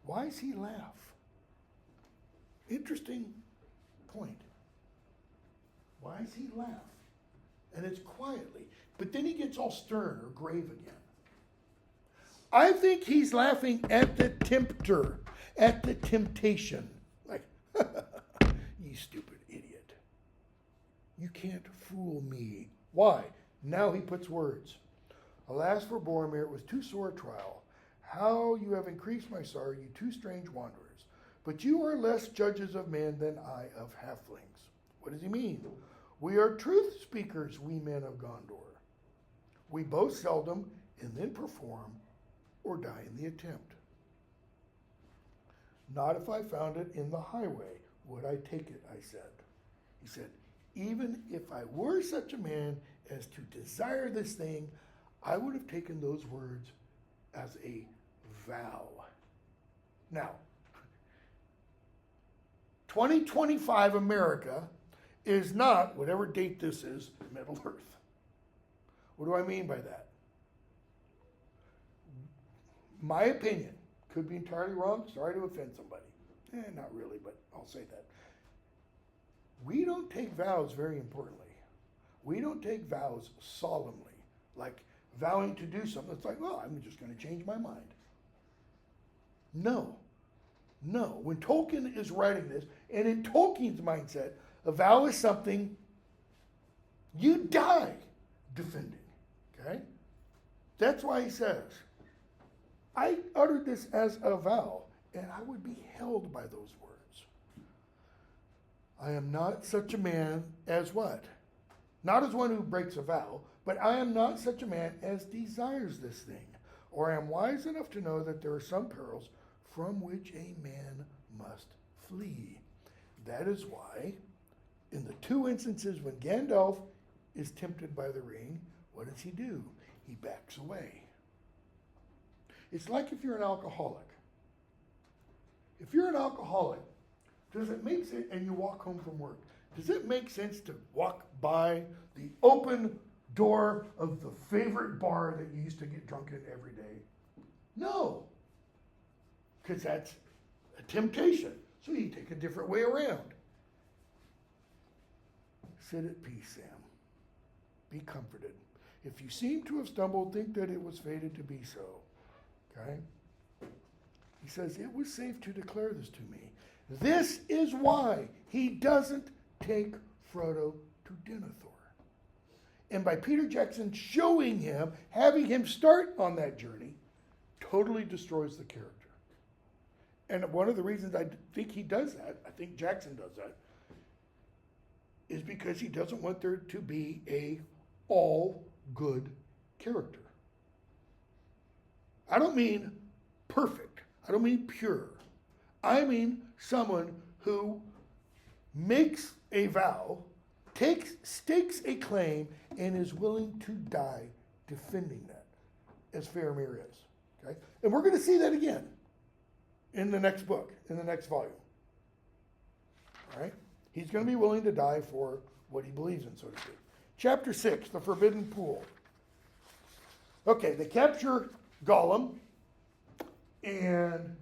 Why does he laugh? Interesting point. Why does he laugh? And it's quietly. But then he gets all stern or grave again. I think he's laughing at the tempter, at the temptation. Like, you stupid idiot. You can't fool me. Why? Now he puts words. Alas for Boromir, it was too sore a trial. How you have increased my sorrow, you 2 strange wanderers. But you are less judges of men than I of halflings. What does he mean? We are truth speakers, we men of Gondor. We both seldom and then perform or die in the attempt. Not if I found it in the highway would I take it, I said. He said, even if I were such a man as to desire this thing, I would have taken those words as a vow. Now, 2025 America is not, whatever date this is, Middle Earth. What do I mean by that? My opinion, could be entirely wrong, sorry to offend somebody. Not really, but I'll say that. We don't take vows, very importantly. We don't take vows solemnly, like vowing to do something. It's like, well, I'm just going to change my mind. No. No. When Tolkien is writing this, and in Tolkien's mindset, a vow is something you die defending. Okay? That's why he says, I uttered this as a vow, and I would be held by those words. I am not such a man as what? Not as one who breaks a vow, but I am not such a man as desires this thing, or I am wise enough to know that there are some perils from which a man must flee. That is why, in the two instances when Gandalf is tempted by the ring, what does he do? He backs away. It's like if you're an alcoholic. If you're an alcoholic, does it make sense, and you walk home from work, does it make sense to walk by the open door of the favorite bar that you used to get drunk in every day? No. Because that's a temptation. So you take a different way around. Sit at peace, Sam. Be comforted. If you seem to have stumbled, think that it was fated to be so. Okay? He says, it was safe to declare this to me. This is why he doesn't take Frodo to Denethor. And by Peter Jackson showing him, having him start on that journey, totally destroys the character. And one of the reasons I think he does that, I think Jackson does that, is because he doesn't want there to be a all good character. I don't mean perfect. I don't mean pure. I mean someone who makes a vow, stakes a claim, and is willing to die defending that, as Faramir is. Okay? And we're going to see that again in the next book, in the next volume. All right? He's going to be willing to die for what he believes in, so to speak. Chapter 6, the Forbidden Pool. Okay, they capture Gollum, and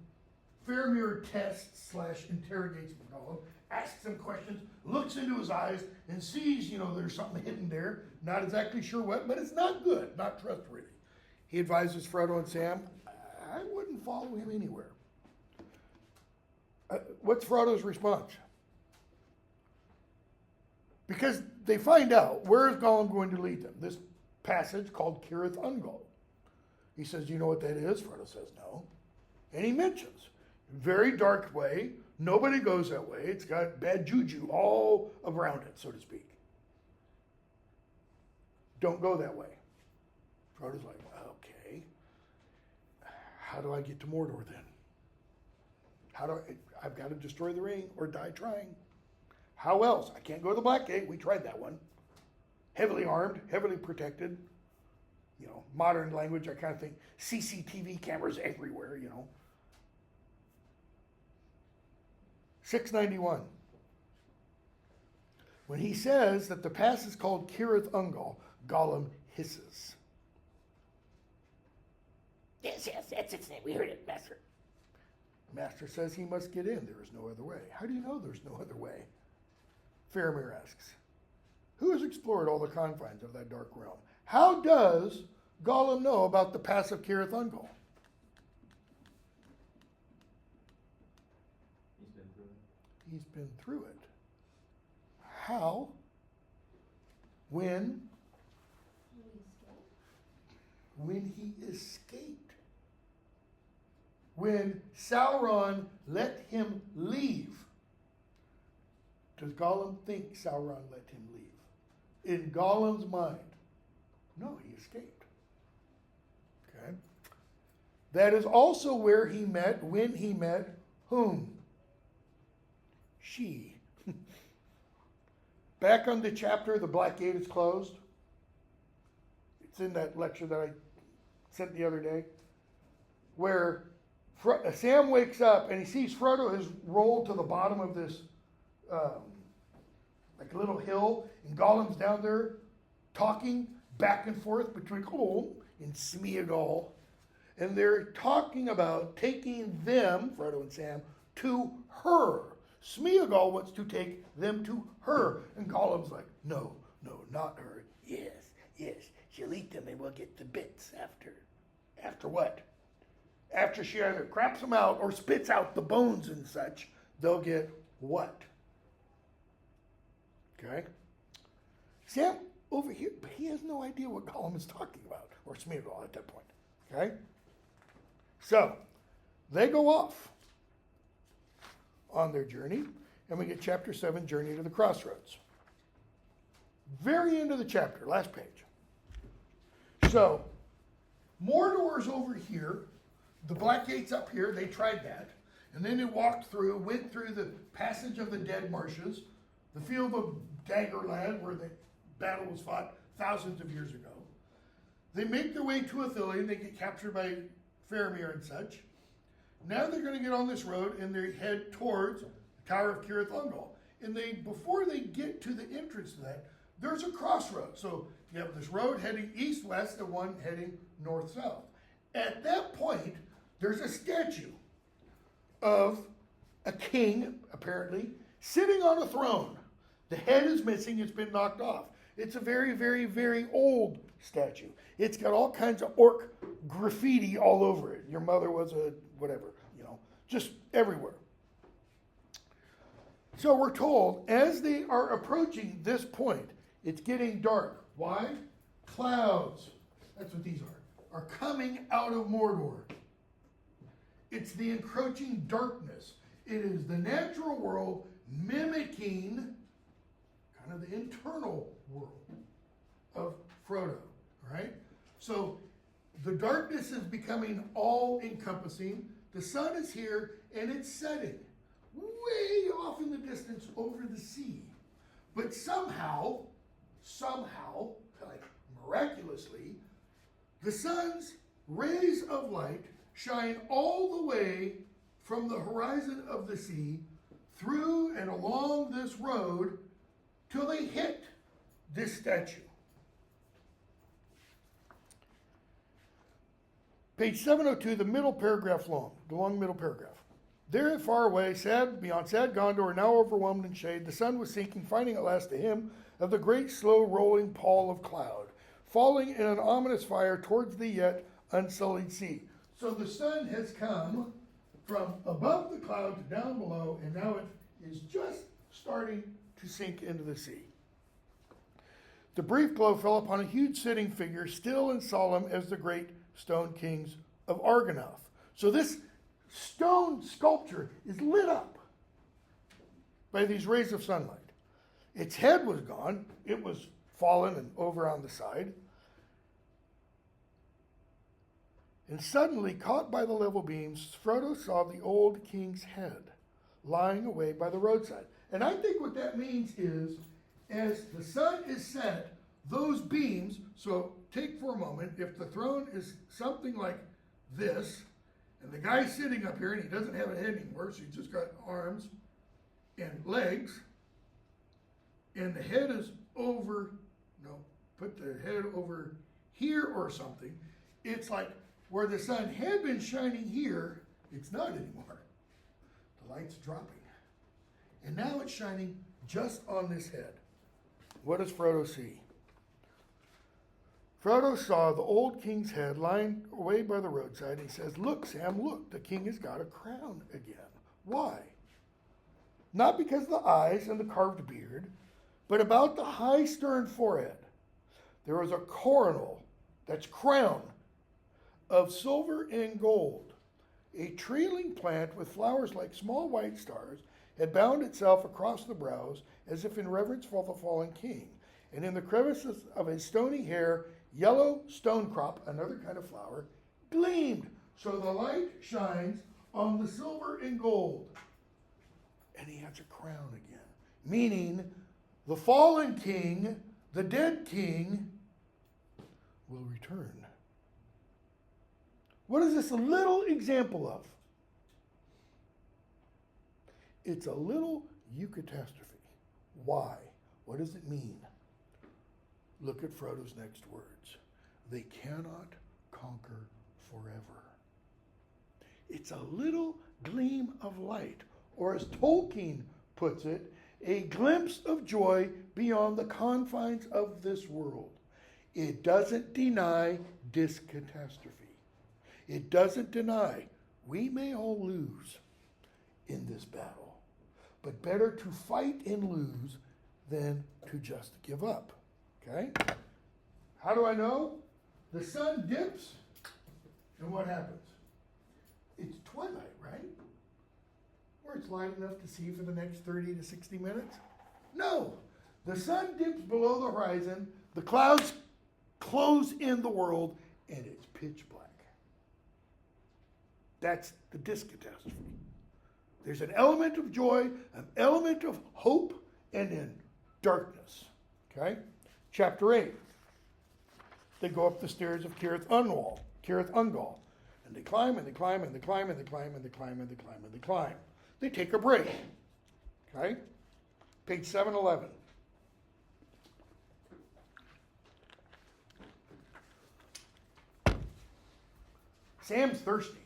Faramir tests / interrogates Gollum, asks him questions, looks into his eyes, and sees, there's something hidden there. Not exactly sure what, but it's not good, not trustworthy. He advises Frodo and Sam, I wouldn't follow him anywhere. What's Frodo's response? Because they find out, where is Gollum going to lead them? This passage called Cirith Ungol. He says, do you know what that is? Frodo says, no. And he mentions, very dark way, nobody goes that way, it's got bad juju all around it, so to speak. Don't go that way. Frodo's like, well, okay. How do I get to Mordor then? I've got to destroy the ring or die trying. How else? I can't go to the Black Gate. We tried that one. Heavily armed, heavily protected. Modern language, I kind of think CCTV cameras everywhere, 691. When he says that the pass is called Cirith Ungol, Gollum hisses. Yes, that's its name. We heard it, Master. Master says he must get in. There is no other way. How do you know there's no other way? Faramir asks. Who has explored all the confines of that dark realm? How does Gollum know about the pass of Cirith Ungol? He's been through it. He's been through it. How? When? When he escaped. When Sauron let him leave. Does Gollum think Sauron let him leave? In Gollum's mind, no, he escaped. Okay? That is also where he met, when he met whom? She. Back on the chapter, The Black Gate is Closed. It's in that lecture that I sent the other day, where Sam wakes up and he sees Frodo has rolled to the bottom of this like a little hill, and Gollum's down there talking back and forth between Gollum and Smeagol, and they're talking about taking them, Frodo and Sam, to her. Smeagol wants to take them to her, and Gollum's like, no, not her. Yes, she'll eat them and we'll get the bits after. After what? after she either craps them out or spits out the bones and such, they'll get what? Okay? Sam, over here, but he has no idea what Gollum is talking about, or Smeagol at that point. Okay? So, they go off on their journey, and we get chapter 7, Journey to the Crossroads. Very end of the chapter, last page. So, Mordor's over here, the Black Gate's up here, they tried that, and then they went through the Passage of the Dead Marshes, the Field of Daggerland, where the battle was fought thousands of years ago. They make their way to Ithilien, they get captured by Faramir and such. Now they're going to get on this road and they head towards the Tower of Cirith Ungol. And before they get to the entrance to that, there's a crossroad. So you have this road heading east-west and one heading north-south. At that point, there's a statue of a king, apparently, sitting on a throne. The head is missing, it's been knocked off. It's a very, very, very old statue. It's got all kinds of orc graffiti all over it. Your mother was a whatever, just everywhere. So we're told, as they are approaching this point, it's getting dark. Why? Clouds, that's what these are coming out of Mordor. It's the encroaching darkness. It is the natural world mimicking kind of the internal world of Frodo, right? So the darkness is becoming all-encompassing. The sun is here, and it's setting way off in the distance over the sea. But somehow, like miraculously, the sun's rays of light shine all the way from the horizon of the sea through and along this road till they hit this statue. Page 702, the middle paragraph long, the long middle paragraph. There far away, beyond sad Gondor, now overwhelmed in shade, the sun was sinking, finding at last the hymn of the great slow rolling pall of cloud, falling in an ominous fire towards the yet unsullied sea. So the sun has come from above the cloud to down below, and now it is just starting to sink into the sea. The brief glow fell upon a huge sitting figure, still and solemn as the great stone kings of Argonath. So this stone sculpture is lit up by these rays of sunlight. Its head was gone. It was fallen and over on the side. And suddenly, caught by the level beams, Frodo saw the old king's head lying away by the roadside. And I think what that means is, as the sun is set, those beams, so take for a moment, if the throne is something like this, and the guy's sitting up here and he doesn't have a head anymore, so he's just got arms and legs, and the head is put the head over here or something, it's like where the sun had been shining here, it's not anymore. The light's dropping. And now it's shining just on this head. What does Frodo see? Frodo saw the old king's head lying away by the roadside. He says, "Look, Sam, look, the king has got a crown again." Why? Not because of the eyes and the carved beard, but about the high stern forehead. There was a coronal, that's crown, of silver and gold. A trailing plant with flowers like small white stars had bound itself across the brows as if in reverence for the fallen king. And in the crevices of his stony hair, yellow stonecrop, another kind of flower, gleamed. So the light shines on the silver and gold. And he has a crown again. Meaning, the fallen king, the dead king, will return. What is this a little example of? It's a little eucatastrophe. Why? What does it mean? Look at Frodo's next words. They cannot conquer forever. It's a little gleam of light, or as Tolkien puts it, a glimpse of joy beyond the confines of this world. It doesn't deny discatastrophe. It doesn't deny we may all lose in this battle, but better to fight and lose than to just give up. Okay? How do I know? The sun dips, and what happens? It's twilight, right? Or it's light enough to see for the next 30 to 60 minutes? No. The sun dips below the horizon, the clouds close in the world, and it's pitch black. That's the disc catastrophe. There's an element of joy, an element of hope, and then darkness. Okay? Chapter 8. They go up the stairs of Cirith Ungol. And they climb, and they climb, and they climb, and they climb, and they climb, and they climb, and they climb. They take a break. Okay? Page 711. Sam's thirsty.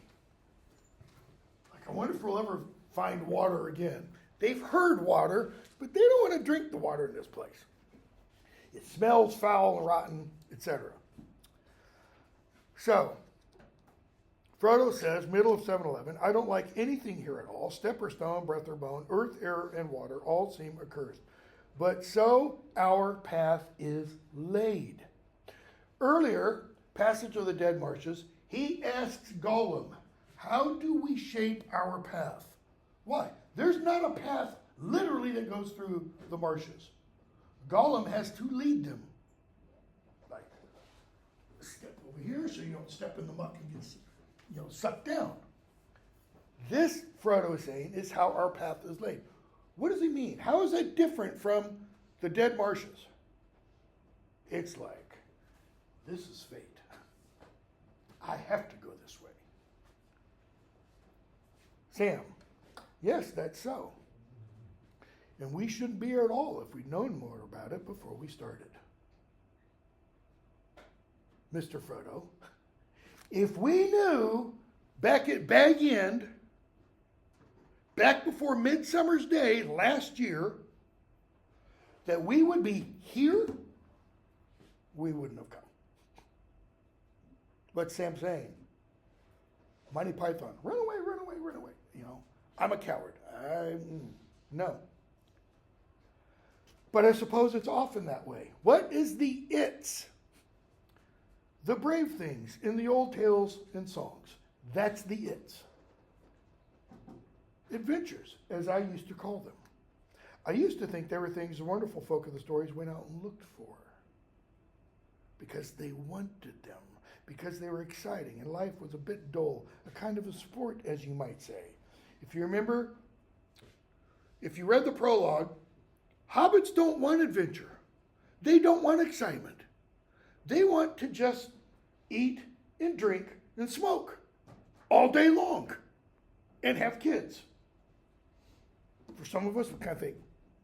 Like, I wonder if we'll ever find water again. They've heard water, but they don't want to drink the water in this place. It smells foul and rotten, etc. So, Frodo says, middle of 7-Eleven, I don't like anything here at all. Step or stone, breath or bone, earth, air, and water all seem accursed. But so our path is laid. Earlier, Passage of the Dead Marshes, he asks Gollum, how do we shape our path? Why? There's not a path literally that goes through the marshes. Gollum has to lead them. Like, step over here so you don't step in the muck and get sucked down. This, Frodo is saying, is how our path is laid. What does he mean? How is that different from the dead marshes? It's like, this is fate. I have to go this way. Sam, yes, that's so. And we shouldn't be here at all if we'd known more about it before we started. Mr. Frodo, if we knew back at Bag End, back before Midsummer's Day last year, that we would be here, we wouldn't have come. What's Sam saying? Monty Python, run away, run away, run away. I'm a coward. No. But I suppose it's often that way. What is the it's? The brave things in the old tales and songs. That's the it's. Adventures, as I used to call them. I used to think they were things the wonderful folk of the stories went out and looked for. Because they wanted them. Because they were exciting and life was a bit dull. A kind of a sport, as you might say. If you remember, if you read the prologue, hobbits don't want adventure. They don't want excitement. They want to just eat and drink and smoke all day long and have kids. For some of us, we kind of think,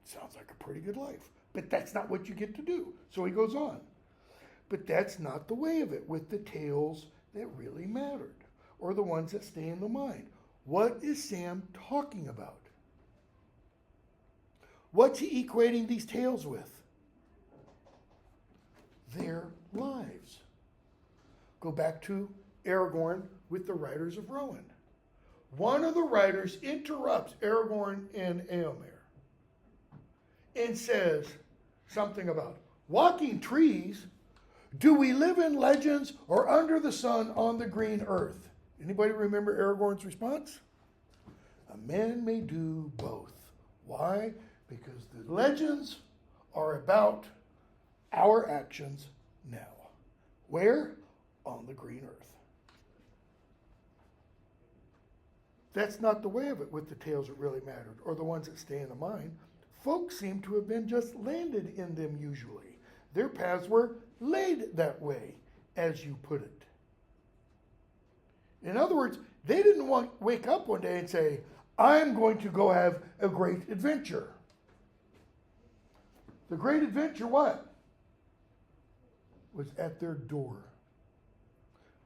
sounds like a pretty good life. But that's not what you get to do. So he goes on. But that's not the way of it with the tales that really mattered or the ones that stay in the mind. What is Sam talking about? What's he equating these tales with? Their lives. Go back to Aragorn with the Riders of Rohan. One of the riders interrupts Aragorn and Éomer and says something about walking trees. Do we live in legends or under the sun on the green earth? Anybody remember Aragorn's response? A man may do both. Why? Because the legends are about our actions now. Where? On the green earth. That's not the way of it with the tales that really mattered, or the ones that stay in the mind. Folks seem to have been just landed in them usually. Their paths were laid that way, as you put it. In other words, they didn't wake up one day and say, I'm going to go have a great adventure. The great adventure, what? Was at their door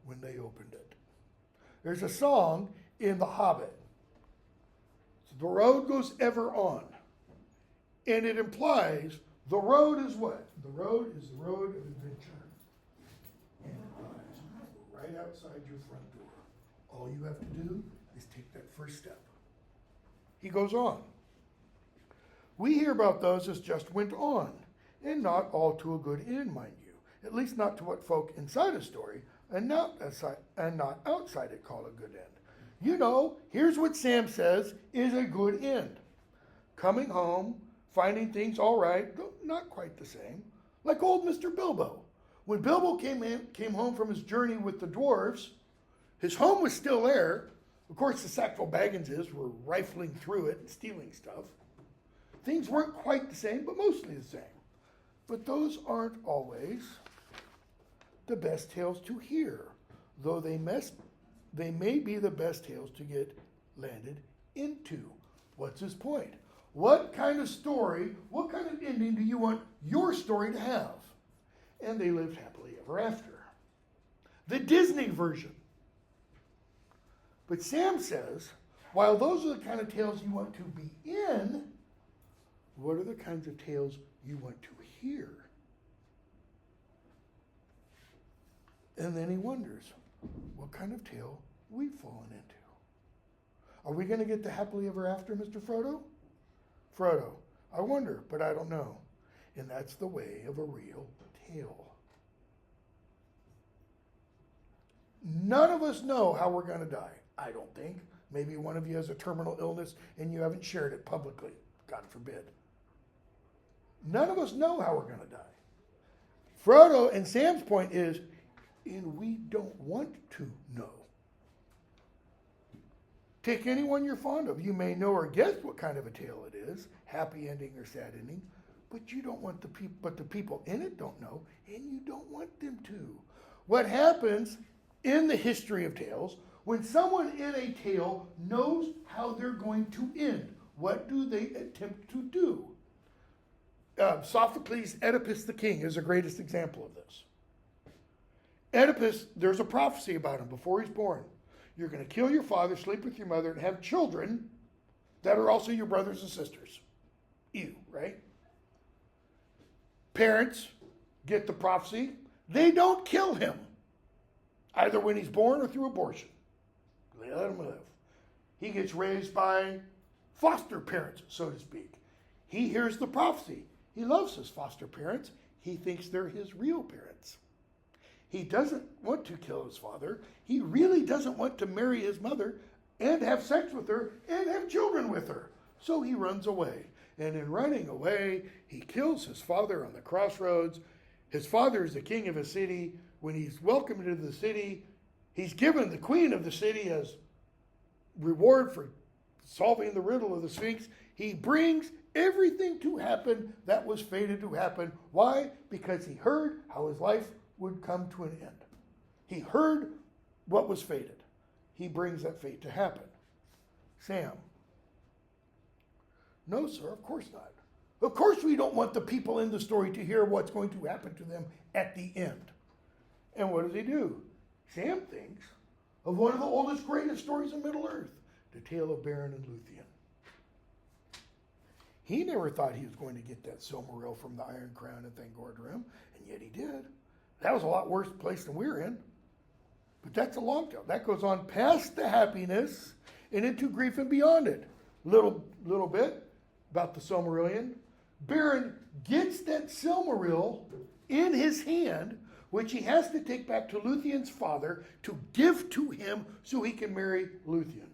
when they opened it. There's a song in The Hobbit. The road goes ever on. And it implies the road is what? The road is the road of adventure. And it lies right outside your front door. All you have to do is take that first step. He goes on. We hear about those as just went on, and not all to a good end, mind you. At least not to what folk inside a story and not outside it call a good end. You know, here's what Sam says is a good end. Coming home, finding things all right, though not quite the same. Like old Mr. Bilbo. When Bilbo came home from his journey with the dwarves, his home was still there. Of course, the Sackville Bagginses were rifling through it and stealing stuff. Things weren't quite the same, but mostly the same. But those aren't always the best tales to hear, though they may be the best tales to get landed into. What's his point? What kind of story, what kind of ending do you want your story to have? And they lived happily ever after. The Disney version. But Sam says, while those are the kind of tales you want to be in, what are the kinds of tales you want to hear? And then he wonders, what kind of tale we've fallen into? Are we going to get the happily ever after, Mr. Frodo? Frodo, I wonder, but I don't know. And that's the way of a real tale. None of us know how we're going to die, I don't think. Maybe one of you has a terminal illness and you haven't shared it publicly. God forbid. None of us know how we're going to die. Frodo and Sam's point is, and we don't want to know. Take anyone you're fond of. You may know or guess what kind of a tale it is, happy ending or sad ending, but you don't want the people in it don't know, and you don't want them to. What happens in the history of tales, when someone in a tale knows how they're going to end, what do they attempt to do? Sophocles' Oedipus the King is the greatest example of this. Oedipus, there's a prophecy about him before he's born. You're going to kill your father, sleep with your mother, and have children that are also your brothers and sisters. You, right? Parents get the prophecy. They don't kill him, either when he's born or through abortion. They let him live. He gets raised by foster parents, so to speak. He hears the prophecy. He loves his foster parents. He thinks they're his real parents. He doesn't want to kill his father. He really doesn't want to marry his mother and have sex with her and have children with her. So he runs away. And in running away, he kills his father on the crossroads. His father is the king of a city. When he's welcomed into the city, he's given the queen of the city as reward for solving the riddle of the Sphinx. He brings everything to happen that was fated to happen. Why? Because he heard how his life would come to an end. He heard what was fated. He brings that fate to happen. Sam. No, sir, of course not. Of course we don't want the people in the story to hear what's going to happen to them at the end. And what does he do? Sam thinks of one of the oldest, greatest stories in Middle-earth, the tale of Beren and Luthien. He never thought he was going to get that Silmaril from the Iron Crown and Thangor-Dorim, and yet he did. That was a lot worse place than we're in. But that's a long tale. That goes on past the happiness and into grief and beyond it. Little bit about the Silmarillion. Beren gets that Silmaril in his hand, which he has to take back to Luthien's father to give to him so he can marry Luthien.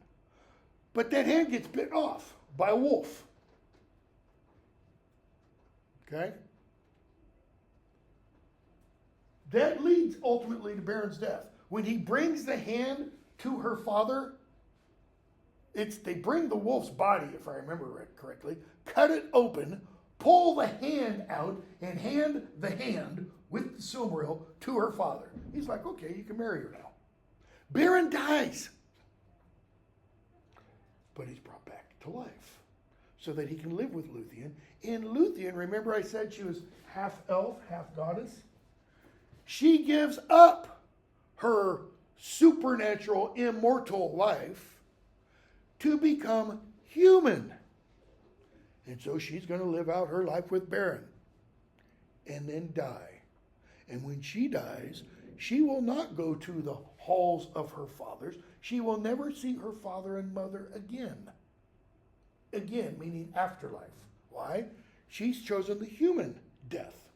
But that hand gets bitten off by a wolf. Okay? That leads ultimately to Beren's death. When he brings the hand to her father, they bring the wolf's body, if I remember it correctly, cut it open, pull the hand out, and hand the hand with the Silmaril to her father. He's like, okay, you can marry her now. Beren dies. But he's brought back to life so that he can live with Luthien. And Luthien, remember I said she was half elf, half goddess? She gives up her supernatural, immortal life to become human. And so she's going to live out her life with Beren and then die. And when she dies, she will not go to the halls of her fathers. She will never see her father and mother again. Again, meaning afterlife. Why? She's chosen the human death.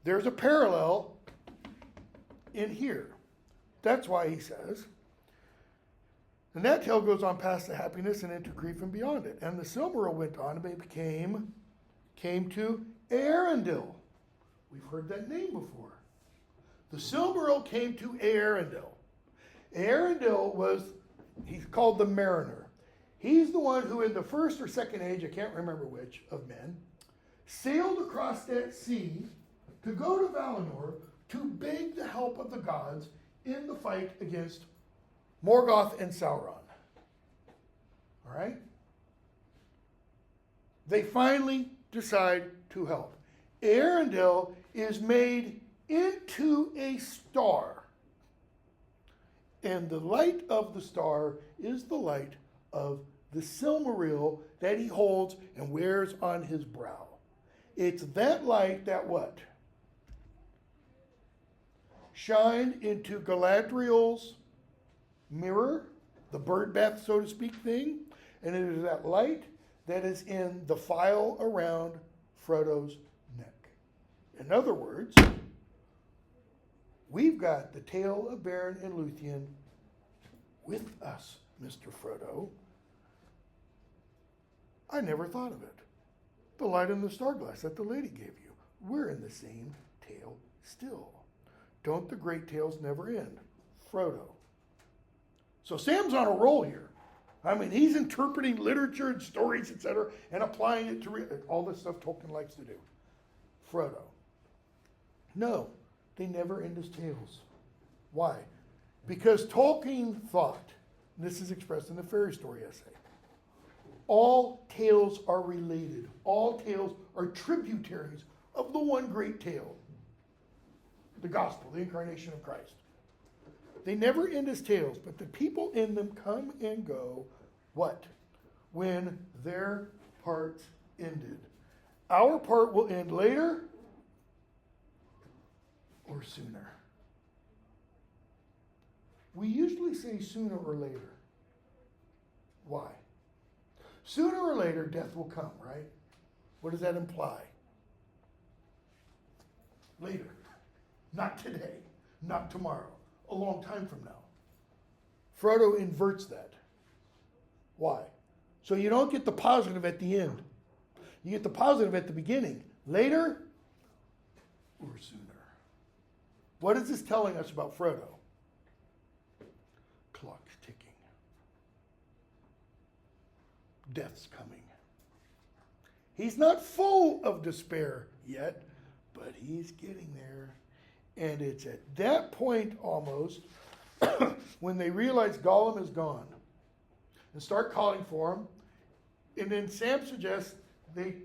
There's a parallel in here. That's why he says, and that tale goes on past the happiness and into grief and beyond it. And the Silmaril went on and came to Eärendil. We've heard that name before. The Silmaril came to Eärendil. Eärendil he's called the Mariner. He's the one who in the first or second age, I can't remember which, of men, sailed across that sea to go to Valinor to beg the help of the gods in the fight against Morgoth and Sauron. All right? They finally decide to help. Eärendil is made into a star. And the light of the star is the light of the Silmaril that he holds and wears on his brow. It's that light that what? Shined into Galadriel's mirror, the bird bath, so to speak, thing. And it is that light that is in the phial around Frodo's neck. In other words, we've got the tale of Beren and Luthien with us, Mr. Frodo. I never thought of it. The light in the starglass that the lady gave you. We're in the same tale still. Don't the great tales never end? Frodo. So Sam's on a roll here. I mean, he's interpreting literature and stories, etc., and applying it to all the stuff Tolkien likes to do. Frodo. No, they never end his tales. Why? Because Tolkien thought, and this is expressed in the fairy story essay, all tales are related. All tales are tributaries of the one great tale, the gospel, the incarnation of Christ. They never end as tales, but the people in them come and go, what? When their parts ended. Our part will end later or sooner. We usually say sooner or later. Why? Sooner or later, death will come, right? What does that imply? Later. Not today. Not tomorrow. A long time from now. Frodo inverts that. Why? So you don't get the positive at the end. You get the positive at the beginning. Later or sooner. What is this telling us about Frodo? Clock's ticking. Death's coming. He's not full of despair yet, but he's getting there. And it's at that point almost when they realize Gollum is gone and start calling for him. And then Sam suggests they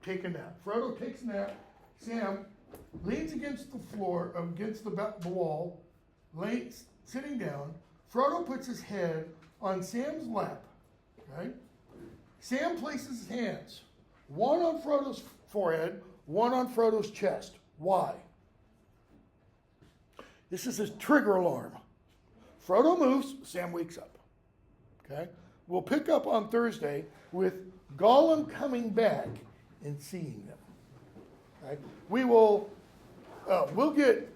take a nap. Frodo takes a nap. Sam leans against the floor, against the wall, sitting down. Frodo puts his head on Sam's lap. Okay? Sam places his hands, one on Frodo's forehead, one on Frodo's chest. Why? This is his trigger alarm. Frodo moves, Sam wakes up. Okay? We'll pick up on Thursday with Gollum coming back and seeing them. Okay? We'll get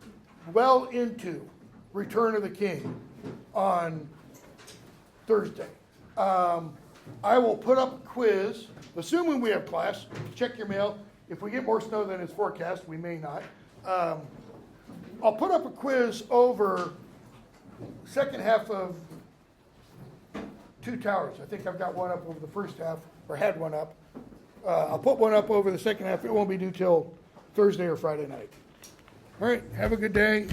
well into Return of the King on Thursday. I will put up a quiz, assuming we have class. Check your mail. If we get more snow than is forecast, we may not. I'll put up a quiz over second half of Two Towers. I think I've got one up over the first half, or had one up. I'll put one up over the second half. It won't be due till Thursday or Friday night. All right, have a good day.